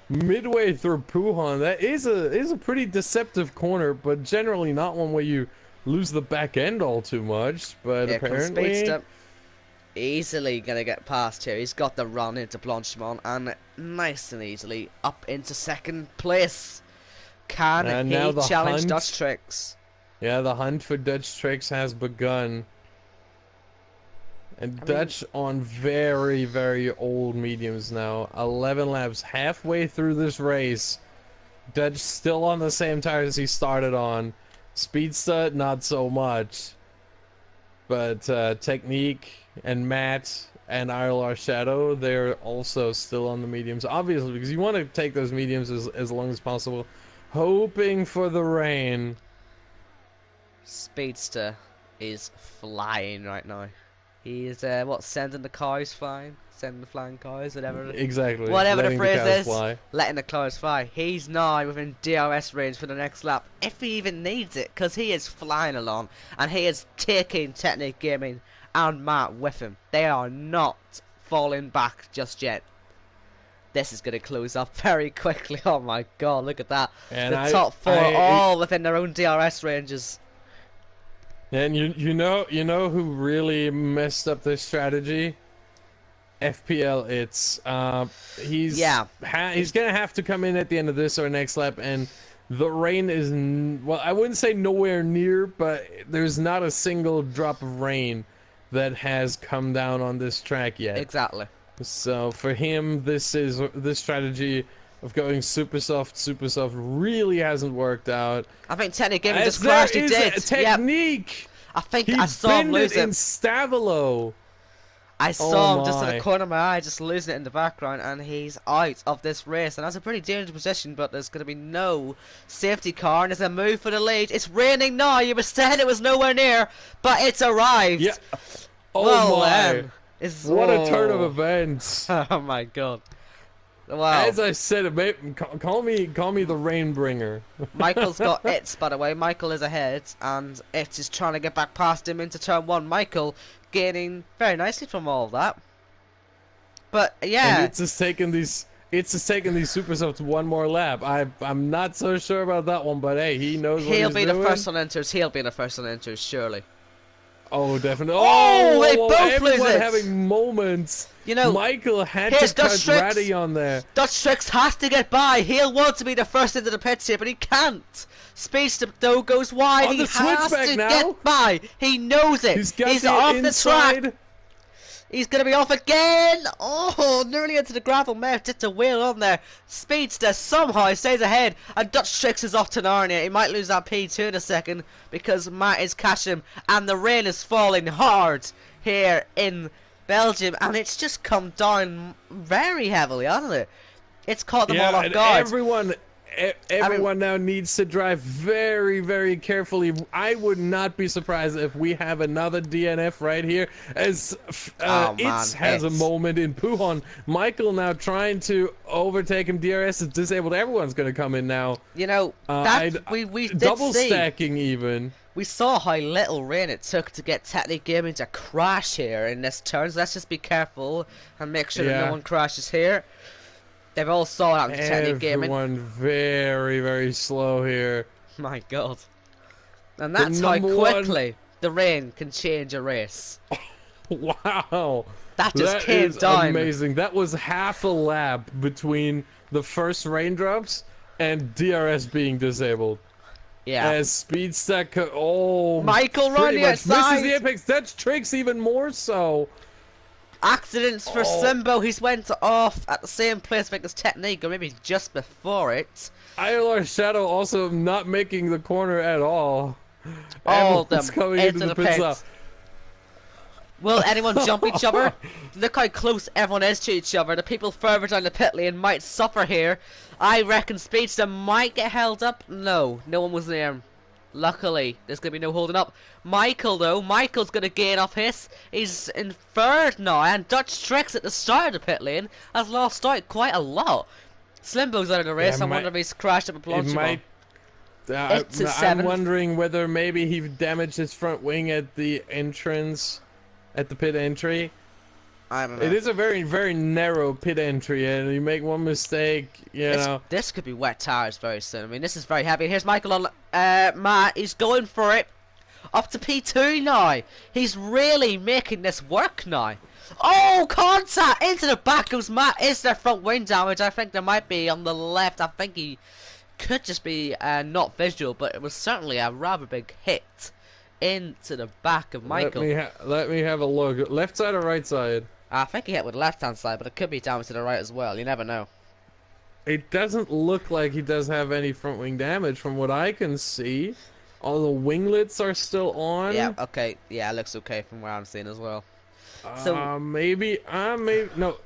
midway through Puhan. That is a pretty deceptive corner, but generally not one where you lose the back end all too much. But apparently, easily gonna get past here. He's got the run into Blanchimont and nice and easily up into 2nd place. Can he challenge Dutch Tricks? Yeah, the hunt for Dutch Tricks has begun. And Dutch on very, very old mediums now. 11 laps, halfway through this race. Dutch still on the same tires he started on. Speedster, not so much. But Technique and Matt and ILR Shadow, they're also still on the mediums. Obviously, because you want to take those mediums as long as possible. Hoping for the rain. Speedster is flying right now. He is sending the cars flying, sending the flying cars, whatever. Exactly. Whatever the phrase is, letting the cars fly. He's now within DRS range for the next lap, if he even needs it, because he is flying along and he is taking Technique Gaming and Matt with him. They are not falling back just yet. This is going to close up very quickly. Oh my god, look at that! And the top 4 all within their own DRS ranges. And you know who really messed up this strategy? FPL. He's gonna have to come in at the end of this or next lap, and the rain is well, I wouldn't say nowhere near, but there's not a single drop of rain that has come down on this track yet. Exactly. So for him, this strategy of going super soft really hasn't worked out. I think Technic Gaming As just there crashed. He is did. a Yep. technique! I think He I saw him binned it lose in it. Stavilo! I Oh saw him just in the my. corner of my eye, just losing it in the background, and he's out of this race. And that's a pretty dangerous position, but there's going to be no safety car, and there's a move for the lead. It's raining now. You were saying it was nowhere near, but it's arrived. Yeah. Oh Well, my. it's What a turn of oh. events. Oh my god. Wow. As I said, call me the Rainbringer. Michael's got It's, by the way. Michael is ahead, and It's is trying to get back past him into turn one. Michael gaining very nicely from all of that. But And yeah, it's just taking these super softs one more lap. I'm not so sure about that one, but hey, he knows what he'll he's be doing. the first one enters. He'll be the first one enters, surely. Oh, definitely. Oh, they both everyone lose it. having moments. You know, Michael had here's to cut Dutch Tricks. Ratty on there. Dutch Tricks has to get by. He'll want to be the first into the pits here, but he can't. Speedster though goes wide. On He the has switchback to now. get by. He knows it. He's got He's the off inside. the track. He's going to be off again! Oh, nearly into the gravel. May have just a wheel on there. Speedster somehow stays ahead. And Dutch Tricks is off to Narnia. He might lose that P2 in a second because Matt is catching him. And the rain is falling hard here in Belgium. And it's just come down very heavily, hasn't it? It's caught them all off and guard. everyone now needs to drive very, very carefully. I would not be surprised if we have another DNF right here, as Itz has a moment in Pujon. Michael now trying to overtake him. DRS is disabled. Everyone's going to come in now. You know, that we did double see. stacking even. We saw how little rain it took to get Technic Gaming to crash here in this turn, so let's just be careful and make sure that no one crashes here. They've all saw that Technic Gaming. Everyone very, very slow here. My god. And that's how quickly the rain can change a race. Wow. That just came down. Amazing. That was half a lap between the first raindrops and DRS being disabled. Yeah. As Speedstack, Michael running outside. misses the apex. Dutch Tricks even more so. Accidents for Slimbo. He's went off at the same place, I think, as Technique, or maybe just before it. ILR Shadow also not making the corner at all. All of them coming into the pit pits. stop. Will anyone jump each other? Look how close everyone is to each other. The people further down the pit lane might suffer here. I reckon Speedster might get held up. No one was there. Luckily, there's going to be no holding up. Michael, though, Michael's going to gain off his. He's in third now, and Dutch Tricks at the start of the pit lane has lost out quite a lot. Slimbo's out of the race. I wonder if he's crashed up a launcher. I'm wondering whether maybe he damaged his front wing at the entrance, at the pit entry. I don't know. It is a very, very narrow pit entry, and you make one mistake, you know. This could be wet tires very soon. I mean, this is very heavy. Here's Michael on Matt. He's going for it. Up to P2 now. He's really making this work now. Oh, contact! Into the back goes Matt. Is there front wing damage? I think there might be on the left. I think he could just be not visual, but it was certainly a rather big hit into the back of Michael. Let me have a look. Left side or right side? I think he hit with the left hand side, but it could be damage to the right as well. You never know. It doesn't look like he does have any front wing damage from what I can see. All the winglets are still on. Yeah, okay. Yeah, it looks okay from where I'm seeing as well. So maybe no,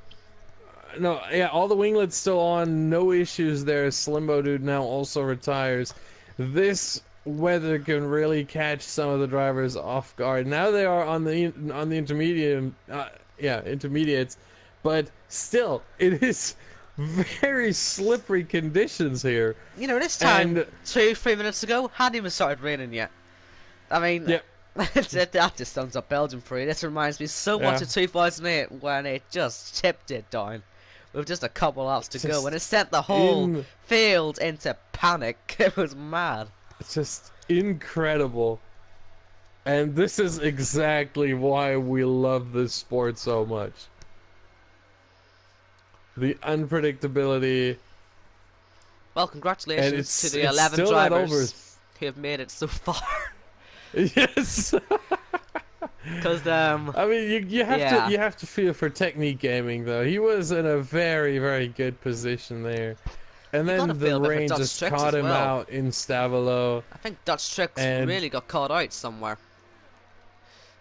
yeah, all the winglets still on, no issues there. Slimbo Dude now also retires. This weather can really catch some of the drivers off guard. Now they are on the intermediate, intermediates, but still, it is very slippery conditions here. You know, this time, 2-3 minutes ago, hadn't even started raining yet. I mean, yeah. that just sums up Belgium for you. This reminds me so much of 2008 when it just tipped it down with just a couple laps to go, and it sent the whole field into panic. It was mad. It's just incredible. And this is exactly why we love this sport so much. The unpredictability. Well, congratulations to the it's 11 still drivers who have made it so far. Yes. Because I mean, you have to feel for Technique Gaming though. He was in a very, very good position there. And You gotta then the feel a bit for rain Dutch just tricks caught as him well. out in Stavilo. I think Dutch tricks And really got caught out somewhere,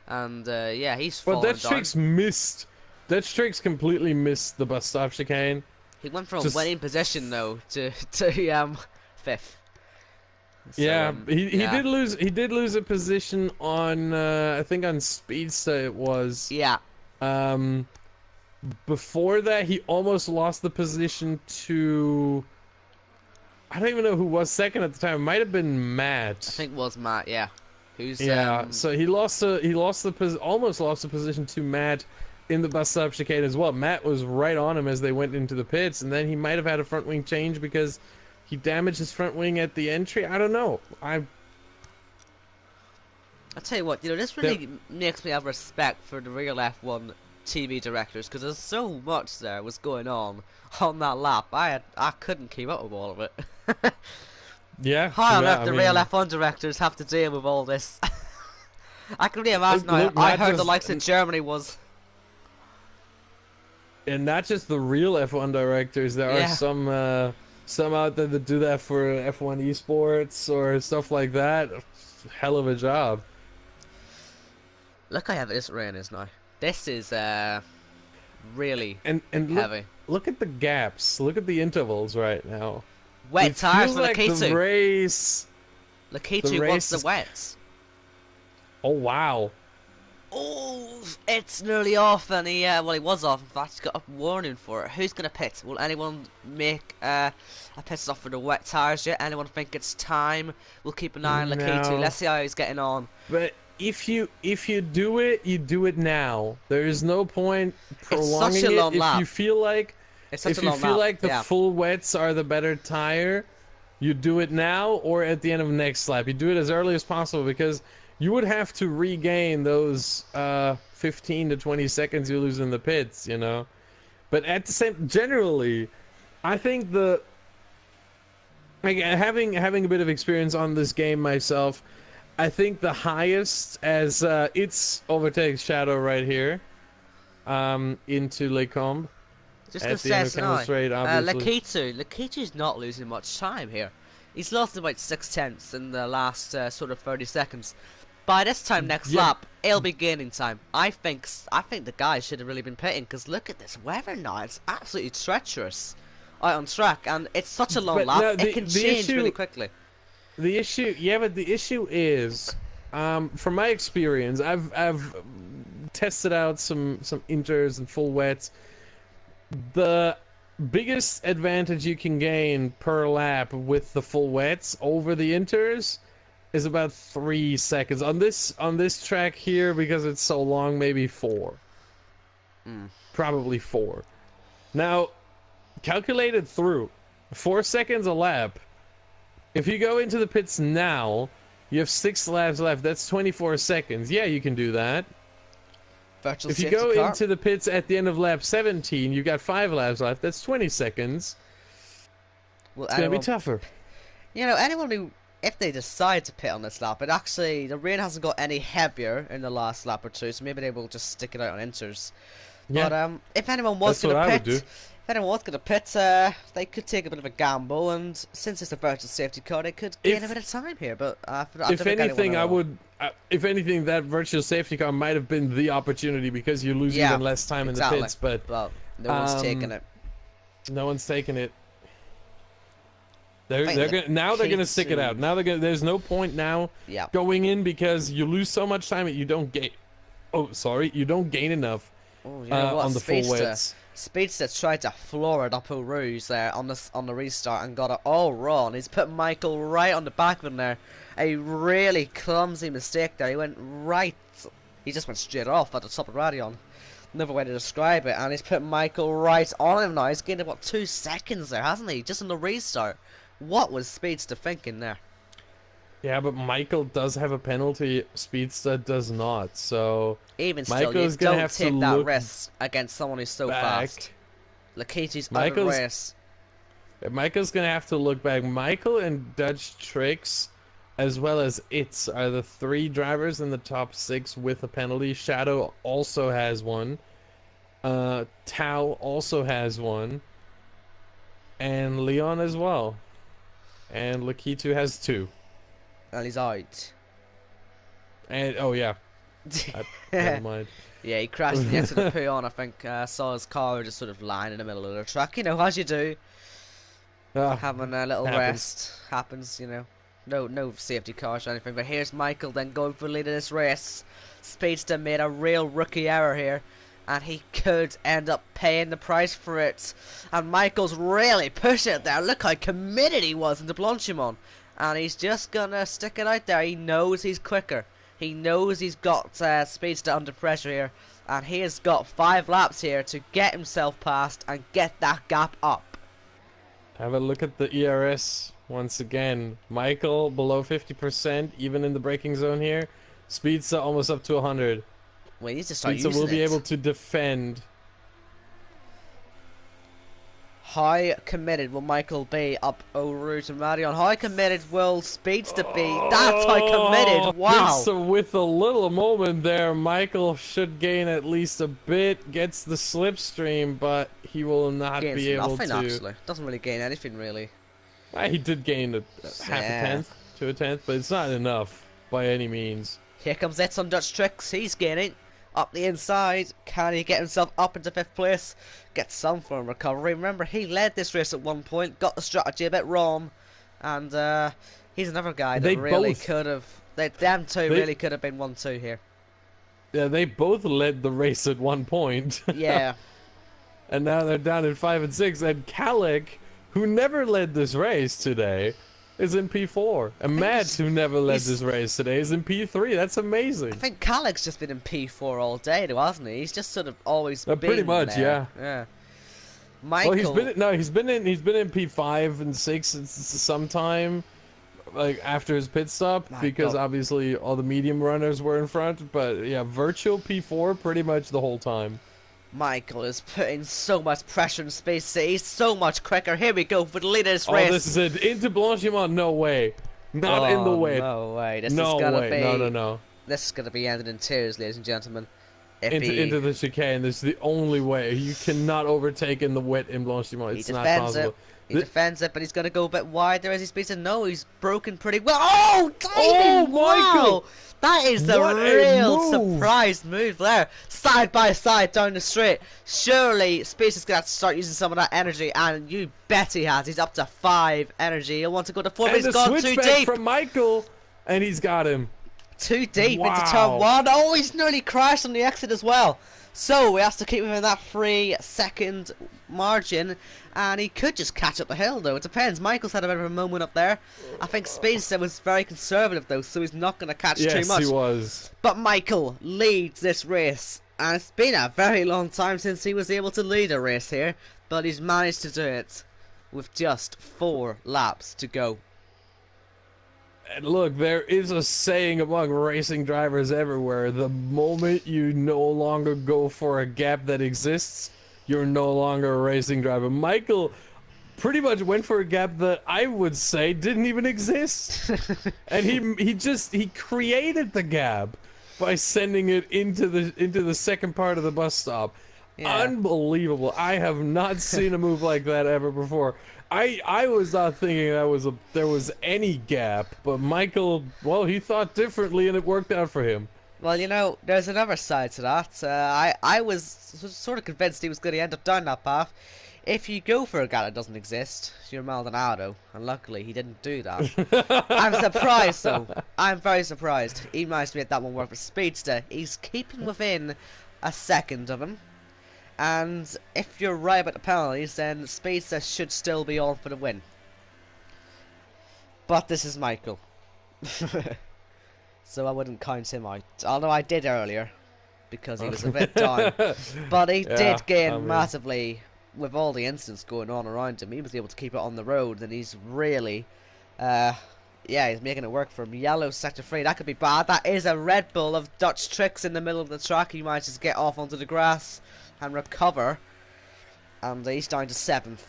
and yeah, he's but falling Dutch down. Tricks missed. Dutch Tricks completely missed the bus stop chicane. He went from Just winning position though to fifth. So yeah, he yeah, did lose a position on I think on Speedster it was. yeah. Um, Before that he almost lost the position to I don't even know who was second at the time. It might have been I Matt. think it was Matt. Yeah, who's Yeah, so almost lost the position to Matt in the bus stop chicane as well. Matt was right on him as they went into the pits, and then he might have had a front wing change because he damaged his front wing at the entry. I don't know. I tell you what, this That, really makes me have respect for the real F1 TV directors because there's so much there was going on that lap. I couldn't keep up with all of it. yeah, How on yeah. earth I the real mean, F1 directors have to deal with all this? I can really imagine how look, I not heard the just likes of Germany was. and not just the real F1 directors. There are Yeah. some out there that do that for F1 esports or stuff like that. Hell of a job. Look how heavy this rain is now. This is really And heavy. look at the gaps. Look at the intervals right now. Wet It tires feels for like the Lakitu. race. Lakitu wants the wets. Oh wow! Oh, it's nearly off, and he was off. In fact, he's got a warning for it. Who's gonna pit? Will anyone make a pit stop for the wet tires yet? Anyone think it's time? We'll keep an eye on Lakitu. No, Let's see how he's getting on. but if you do it, you do it now. There is no point It's such prolonging a it. long If lap. you feel like It's such if a you long feel lap. like the Yeah. full wets are the better tire, you do it now or at the end of next lap. You do it as early as possible because you would have to regain those 15 to 20 seconds you lose in the pits, you know. But at the same, generally, I think having a bit of experience on this game myself, I think the highest as it's overtakes Shadow right here, into Lecombe Just gonna at the say end of it's Camel now. Straight, obviously. Lakitu's not losing much time here. He's lost about 6/10 in the last sort of 30 seconds. By this time next Yeah, lap, he'll be gaining time. I think the guy should have really been pitting because look at this weather now. It's absolutely treacherous out on track, and it's such a long but lap. no, It can change really quickly. the issue, yeah, but the issue is, from my experience, I've tested out some inters and full wets. The biggest advantage you can gain per lap with the full wets over the inters is about 3 seconds on this track here because it's so long. Maybe 4, probably 4. Now, calculated through 4 seconds a lap. If you go into the pits now, you have 6 laps left. That's 24 seconds. Yeah, you can do that. Virtual If you safety go car. into the pits at the end of lap 17, you've got 5 laps left. That's 20 seconds. Will It's going to be anyone tougher. anyone who, if they decide to pit on this lap, it actually, the rain hasn't got any heavier in the last lap or two, so maybe they will just stick it out on inters. Yeah, But if anyone was that's what going I to would pit, do. if anyone was going to pit, they could take a bit of a gamble, and since it's a virtual safety car, they could gain a bit of time here. But I don't If think anything, anyone will. if anything, that virtual safety car might have been the opportunity because you lose Yeah, even less time exactly. in the pits. But Well, no one's taking it. no one's taking it. I think They're gonna stick it K2 out. There's no point now Yeah. going in because you lose so much time that you don't gain. Oh, sorry, you don't gain enough Oh, you know what? on the full wets. Speedster tried to floor it up Eau Rouge there on the restart and got it all wrong. He's put Michael right on the back of him there. A really clumsy mistake there. He went right. He just went straight off at the top of Radion. Another way to describe it. And he's put Michael right on him now. He's gained about 2 seconds there, hasn't he? Just on the restart. What was Speedster thinking there? Yeah, but Michael does have a penalty. Speedster does not. So Even still, you Michael's gonna don't have to take that look risk against someone who's so back. fast. Lakitu's out of Michael's- race. Michael's gonna have to look back. Michael and Dutch Tricks, as well as Itz, are the 3 drivers in the top 6 with a penalty. Shadow also has one. Tao also has one. and Leon as well. And Lakitu has 2. And he's out. And oh yeah, never mind. Yeah, he crashed in the exit of Puyon, I think. Saw his car just sort of lying in the middle of the track, you know, as you do. Ah, Having a little happens. rest. Happens, you know. No safety cars or anything. But here's Michael then going for the lead of this race. Speedster made a real rookie error here. And he could end up paying the price for it. And Michael's really pushing it there. Look how committed he was into Blanchimont. And he's just gonna stick it out there. He knows he's quicker. He knows he's got Speedster under pressure here. And he has got 5 laps here to get himself past and get that gap up. Have a look at the ERS once again. Michael below 50%, even in the braking zone here. Speedster almost up to 100. Well, he needs to start Speedster using will be it. able to defend. How committed will Michael be up Rouge and Marion? How committed will Speedster be? That's how committed. Wow. So with a little moment there, Michael should gain at least a bit. Gets the slipstream, but he will not Gains be able nothing, to. actually. Doesn't really gain anything, really. He did gain half a tenth to a tenth, but it's not enough by any means. Here comes Edson Dutch Tricks. He's gaining up the inside. Can he get himself up into 5th place? Get some form of recovery. Remember, he led this race at one point, got the strategy a bit wrong, and he's another guy that really could have. Them two really could have been 1-2 here. Yeah, they both led the race at one point. Yeah. And now they're down in 5 and 6. And Kalik, who never led this race today, is in P4. And Matt, who never led this race today, is in P3. That's amazing. I think Kalik's just been in P4 all day, though, hasn't he? He's just sort of always been pretty much, there. yeah. Michael. Well, he's been in P5 and 6 sometime, like after his pit stop, because obviously all the medium runners were in front. But yeah, virtual P4 pretty much the whole time. Michael is putting so much pressure in Space. He's so much quicker. Here we go for the lead of this race. Oh, this is it. Into Blanchimont. No way. Not in the way. No way. This no is gonna way. Be, no. This is going to be ended in tears, ladies and gentlemen. Into the chicane. This is the only way. You cannot overtake in the wet in Blanchimont. It's not possible. He defends it, but he's going to go a bit wider as he speeds. No, he's broken pretty well. Oh, timing! Michael! Wow! That is the real surprise move there. Side by side down the straight. Surely Space is going to have to start using some of that energy, and you bet he has. He's up to 5 energy. He'll want to go to 4, but he's gone too deep. From Michael, and he's got him. Too deep into turn 1. Oh, he's nearly crashed on the exit as well. So we have to keep him in that 3-second margin, and he could just catch up the hill, though. It depends. Michael's had a bit of a moment up there. I think Spacer was very conservative, though, so he's not going to catch too much. Yes, he was. But Michael leads this race, and it's been a very long time since he was able to lead a race here, but he's managed to do it with just 4 laps to go. And look, there is a saying among racing drivers everywhere: the moment you no longer go for a gap that exists, you're no longer a racing driver. Michael pretty much went for a gap that I would say didn't even exist. And he created the gap by sending it into the second part of the bus stop. Yeah. Unbelievable. I have not seen a move like that ever before. I was not thinking there was any gap, but Michael, well, he thought differently, and it worked out for him. Well, you know, there's another side to that. I was sort of convinced he was going to end up down that path. If you go for a gap that doesn't exist, you're Maldonado, and luckily he didn't do that. I'm surprised, though. I'm very surprised. He managed to make that one work for Speedster. He's keeping within a second of him. And if you're right about the penalties, then Speedster should still be on for the win. But this is Michael. So I wouldn't count him out. Although I did earlier, because he was a bit down. But he did gain massively with all the incidents going on around him. He was able to keep it on the road, and he's really... yeah, he's making it work for him. Yellow sector 3, that could be bad. That is a Red Bull of Dutch Tricks in the middle of the track. He manages to get off onto the grass and recover, and he's down to 7th.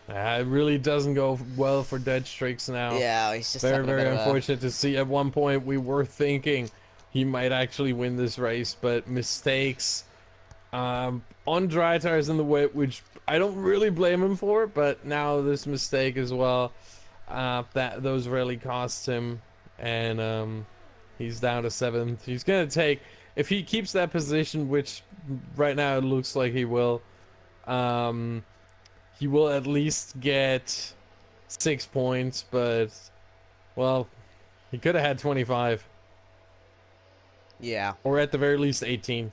It really doesn't go well for Dutch Tricks now. Yeah, he's just very unfortunate to see. At one point we were thinking he might actually win this race, but mistakes on dry tires in the wet, which I don't really blame him for, but now this mistake as well, that those really cost him, and he's down to 7th. He's gonna take, if he keeps that position, which right now it looks like he will at least get 6 points, but well, he could have had 25. Yeah. Or at the very least 18.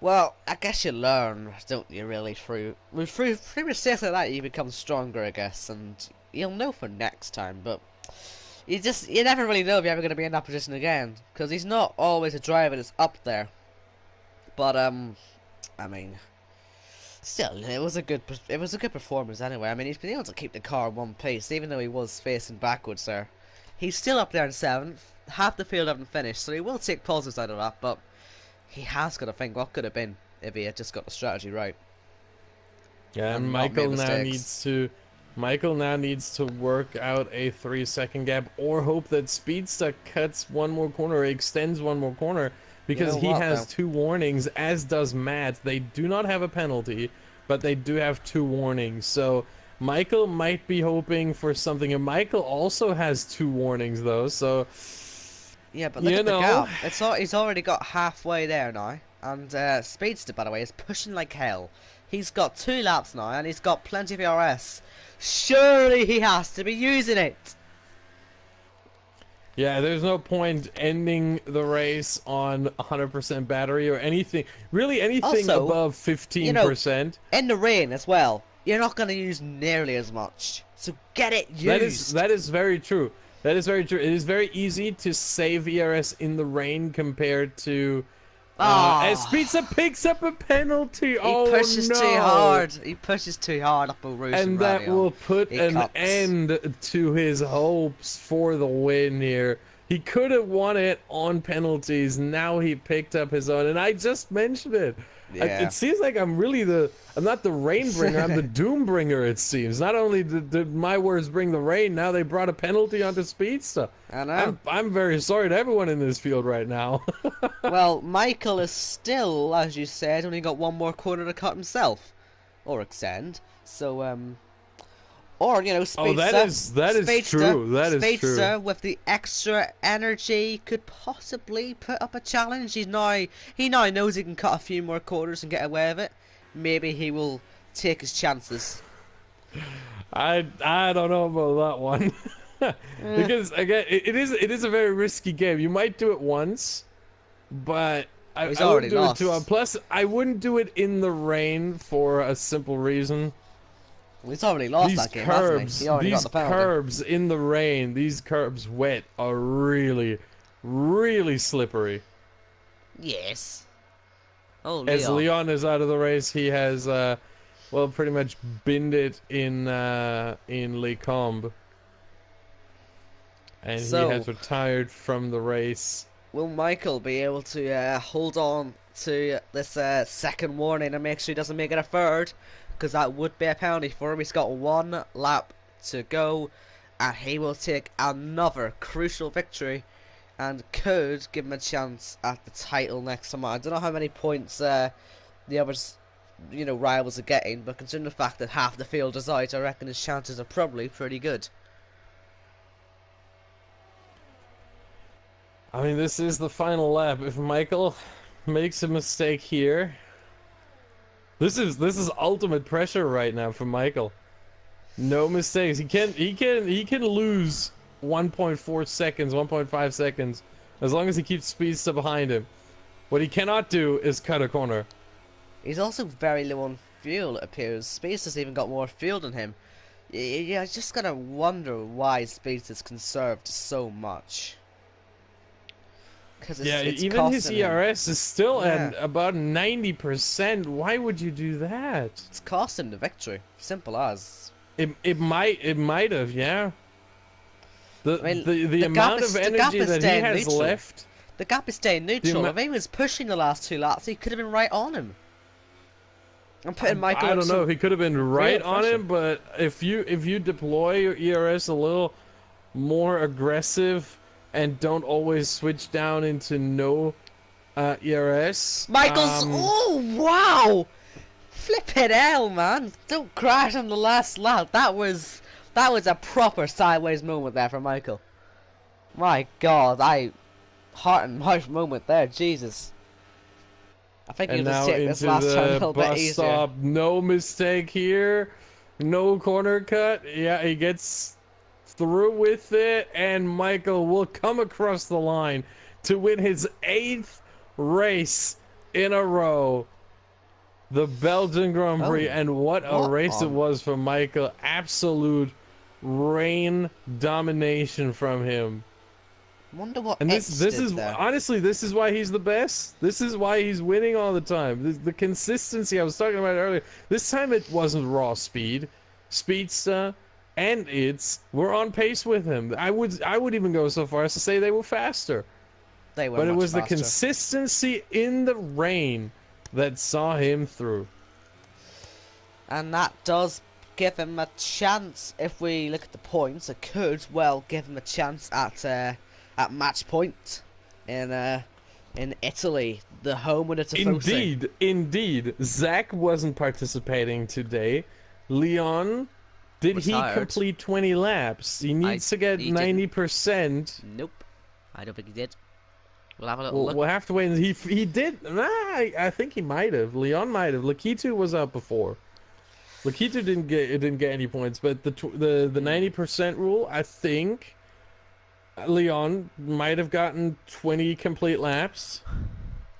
Well, I guess you learn, don't you, really, through mistakes like that you become stronger, I guess, and you'll know for next time, but you never really know if you're ever going to be in that position again, because he's not always a driver that's up there. But, I mean, still, it was a good performance anyway. I mean, he's been able to keep the car in one pace, even though he was facing backwards there. He's still up there in 7th, half the field haven't finished, so he will take positives out of that, but he has got to think what could have been if he had just got the strategy right. Yeah, and Michael now needs to work out a 3-second gap, or hope that Speedster cuts one more corner, or extends one more corner, because he has 2 warnings, as does Matt. They do not have a penalty, but they do have 2 warnings. So Michael might be hoping for something, and Michael also has 2 warnings though. So yeah, but look at the gap. He's already got halfway there now. And Speedster, by the way, is pushing like hell. He's got 2 laps now, and he's got plenty of ERS. Surely he has to be using it. Yeah, there's no point ending the race on 100% battery or anything. Really, anything also, above 15%. In the rain as well, you're not going to use nearly as much. So get it used. That is very true. That is very true. It is very easy to save ERS in the rain compared to... as Speedster picks up a penalty. He pushes too hard. He pushes too hard up a roof. And that will put an end to his hopes for the win here. He could have won it on penalties. Now he picked up his own. And I just mentioned it. Yeah. It seems like I'm not the rain bringer, I'm the doom bringer, it seems. Not only did my words bring the rain, now they brought a penalty onto Speedster. I know. I'm very sorry to everyone in this field right now. Well, Michael is still, as you said, only got 1 more corner to cut himself. Or extend. So, or, you know, Speedster. Oh, that is true. That is true. Speedster, with the extra energy, could possibly put up a challenge. He now knows he can cut a few more corners and get away with it. Maybe he will take his chances. I don't know about that one. Because again, it is a very risky game. You might do it once, but I wouldn't do it too often. Plus, I wouldn't do it in the rain for a simple reason. Well, he's already lost that game, hasn't he? He already got the penalty. These curbs in the rain, these curbs wet, are really, really slippery. Yes. Oh, Leon. As Leon is out of the race, he has, well, pretty much binned it in Les Combes. And he has retired from the race. Will Michael be able to hold on to this second warning and make sure he doesn't make it a third? Because that would be a penalty for him. He's got 1 lap to go, and he will take another crucial victory and could give him a chance at the title next summer. I don't know how many points the others, you know, rivals are getting, but considering the fact that half the field is out, I reckon his chances are probably pretty good. I mean, this is the final lap. If Michael makes a mistake here, this is ultimate pressure right now for Michael. No mistakes. He can lose 1.4 seconds, 1.5 seconds, as long as he keeps Speedster behind him. What he cannot do is cut a corner. He's also very low on fuel, it appears. Speedster's even got more fuel than him. Yeah, I just gotta wonder why Speedster's conserved so much. It's even his ERS is still at about 90%. Why would you do that? It's cost him the victory. Simple as. It might have, yeah. The amount of energy that he has left. The gap is staying neutral. If he was pushing the last 2 laps, he could have been right on him. I'm putting Michael. I don't know if he could have been right on him, but if you deploy your ERS a little more aggressive and don't always switch down into no ERS. Michael's. Oh wow! Flippin' hell, man! Don't crash on the last lap. That was a proper sideways moment there for Michael. My God, heart and mouth moment there. Jesus. I think And he'll just now take this into last turn a the little bit bus easier. stop. No mistake here. No corner cut. Yeah, he gets through with it, and Michael will come across the line to win his 8th race in a row. The Belgian Grand Prix, Oh, and what a what race it on? was for Michael. Absolute reign domination from him. Wonder what And X this did is there. honestly, this is why he's the best. This is why he's winning all the time. The consistency I was talking about earlier. This time it wasn't raw speed, Speedster, and it's were on pace with him. I would even go so far as to say they were faster. They were But it much was the faster. consistency in the rain that saw him through. And that does give him a chance. If we look at the points, it could well give him a chance at match point in Italy, the home of the Tifosi. Indeed. Zach wasn't participating today. Leon, did he Retired. complete 20 laps? He needs to get he didn't. 90%. Nope, I don't think he did. We'll have a little look. We'll have to wait. He did. I think he might have. Leon might have. Lakitu was up before. Lakitu didn't get any points, but the 90% rule, I think Leon might have gotten 20 complete laps.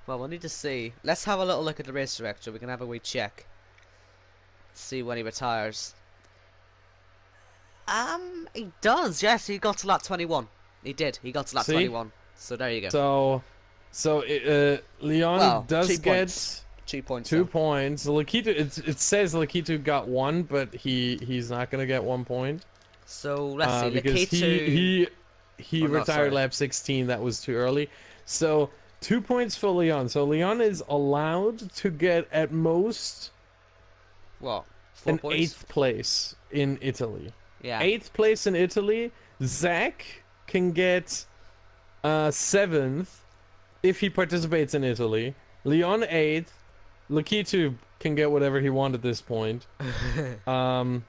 Well, we'll need to see. Let's have a little look at the race director. We can have a wee check. See when he retires. He does. Yes, he got to lap 21. He did. He got to lap See? 21. So there you go. Leon Well, does 2 get points. 2 points. 2 though. points. Lakitu, it says Lakitu got 1, but he's not gonna get 1 point. So let's see. Because Lakitu. he Oh, no, retired sorry. lap 16. That was too early. So 2 points for Leon. So Leon is allowed to get at most What? 4 an points. 8th place in Italy. Yeah. 8th place in Italy. Zach can get 7th if he participates in Italy. Leon 8th. Lakitu can get whatever he wants at this point.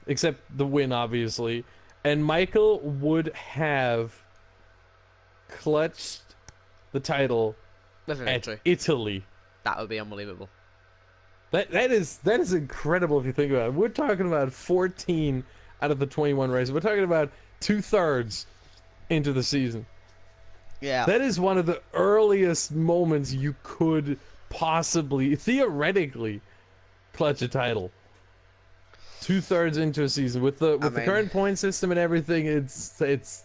Except the win, obviously. And Michael would have clutched the title With a at victory. Italy. That would be unbelievable. That is incredible if you think about it. We're talking about 14 out of the 21 races. We're talking about 2/3 into the season. Yeah. That is one of the earliest moments you could possibly, theoretically, clutch a title. 2/3 into a season with the current point system and everything, it's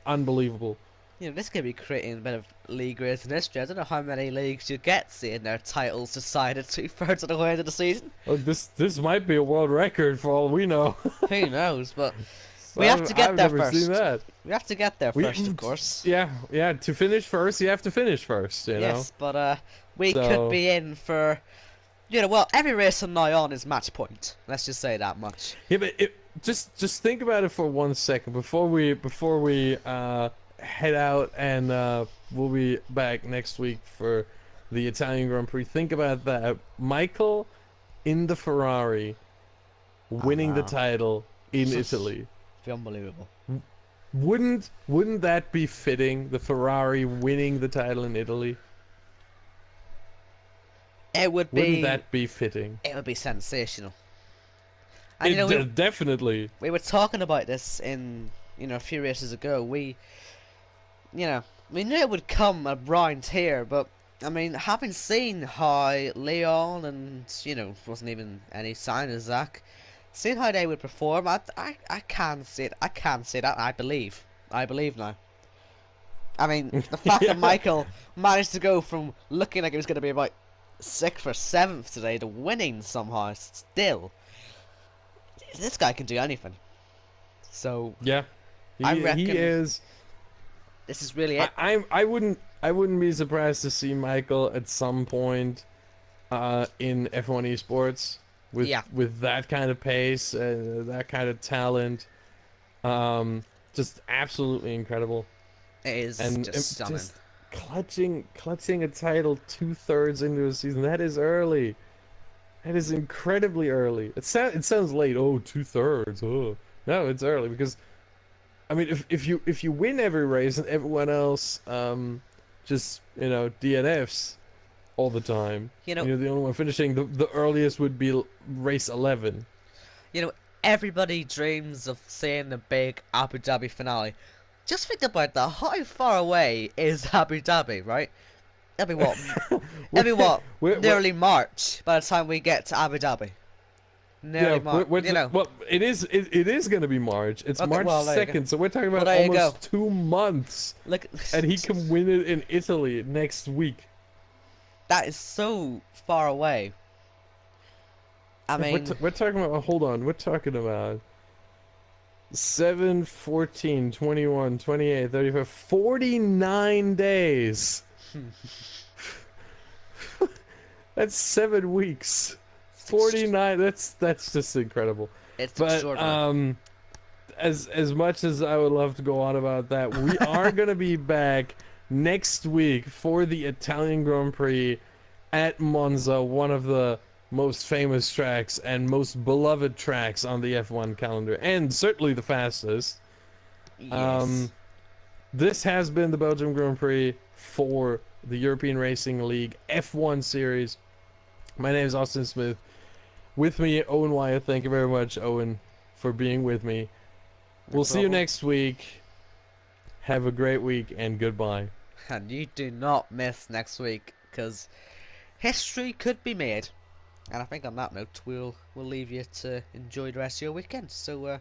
unbelievable. You know, this could be creating a bit of league race in history. I don't know how many leagues you get seeing their titles decided 2/3 of the way into the season. Oh, this might be a world record for all we know. Who knows? But we have to get I've there never first. seen that. We have to get there first, of course. Yeah. To finish first, you have to finish first. You know. Yes, but we So- could be in for, well, every race from now on is match point. Let's just say that much. Yeah, but just think about it for 1 second before we head out, and we'll be back next week for the Italian Grand Prix. Think about that. Michael in the Ferrari winning the title in Italy. It'd be unbelievable. Wouldn't that be fitting? The Ferrari winning the title in Italy. It would Wouldn't be. that be fitting? It would be sensational. And Definitely. we were talking about this in a few races ago. We knew it would come around here, but I mean, having seen how Leon and wasn't even any sign of Zach, seeing how they would perform, I can see it. I can see that. I believe now. I mean, the fact that Michael managed to go from looking like he was going to be about 6th or 7th today to winning somehow, still, this guy can do anything. So Yeah. I reckon he is. this is really it. I wouldn't be surprised to see Michael at some point in F1 esports with that kind of pace, that kind of talent. Just absolutely incredible. It is And just stunning. clutching a title 2/3 into a season. That is early. That is incredibly early. It sounds late. Oh, 2/3. Oh, no, it's early because I mean, if you win every race and everyone else just DNFs all the time, You and know, you're the only one finishing, the earliest would be race 11. you know, everybody dreams of seeing the big Abu Dhabi finale. Just think about that. How far away is Abu Dhabi, right? It'll be what? we're, It'll be what? we're Nearly March by the time we get to Abu Dhabi. Nearly Yeah, March. You know. well, it is going to be March. It's Okay, March well, there you go. 2nd, so we're talking Well, about there you go. almost 2 months, Look, and he can win it in Italy next week. that is so far away. I Yeah, mean, we're talking about. Hold on, we're talking about 7, 14, 21, 28, 35, 49 days. That's 7 weeks. it's 49. That's just incredible. it's But extraordinary. as much as I would love to go on about that, we are going to be back next week for the Italian Grand Prix at Monza, one of the most famous tracks and most beloved tracks on the F1 calendar, and certainly the fastest. Yes. Um, this has been the Belgian Grand Prix for the European Racing League F1 Series. My name is Austin Smith. With me, Owen Wyatt. Thank you very much, Owen, for being with me. No We'll see you problem. next week. Have a great week and goodbye. And you do not miss next week, because history could be made. And I think on that note, we'll leave you to enjoy the rest of your weekend. So,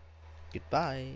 goodbye.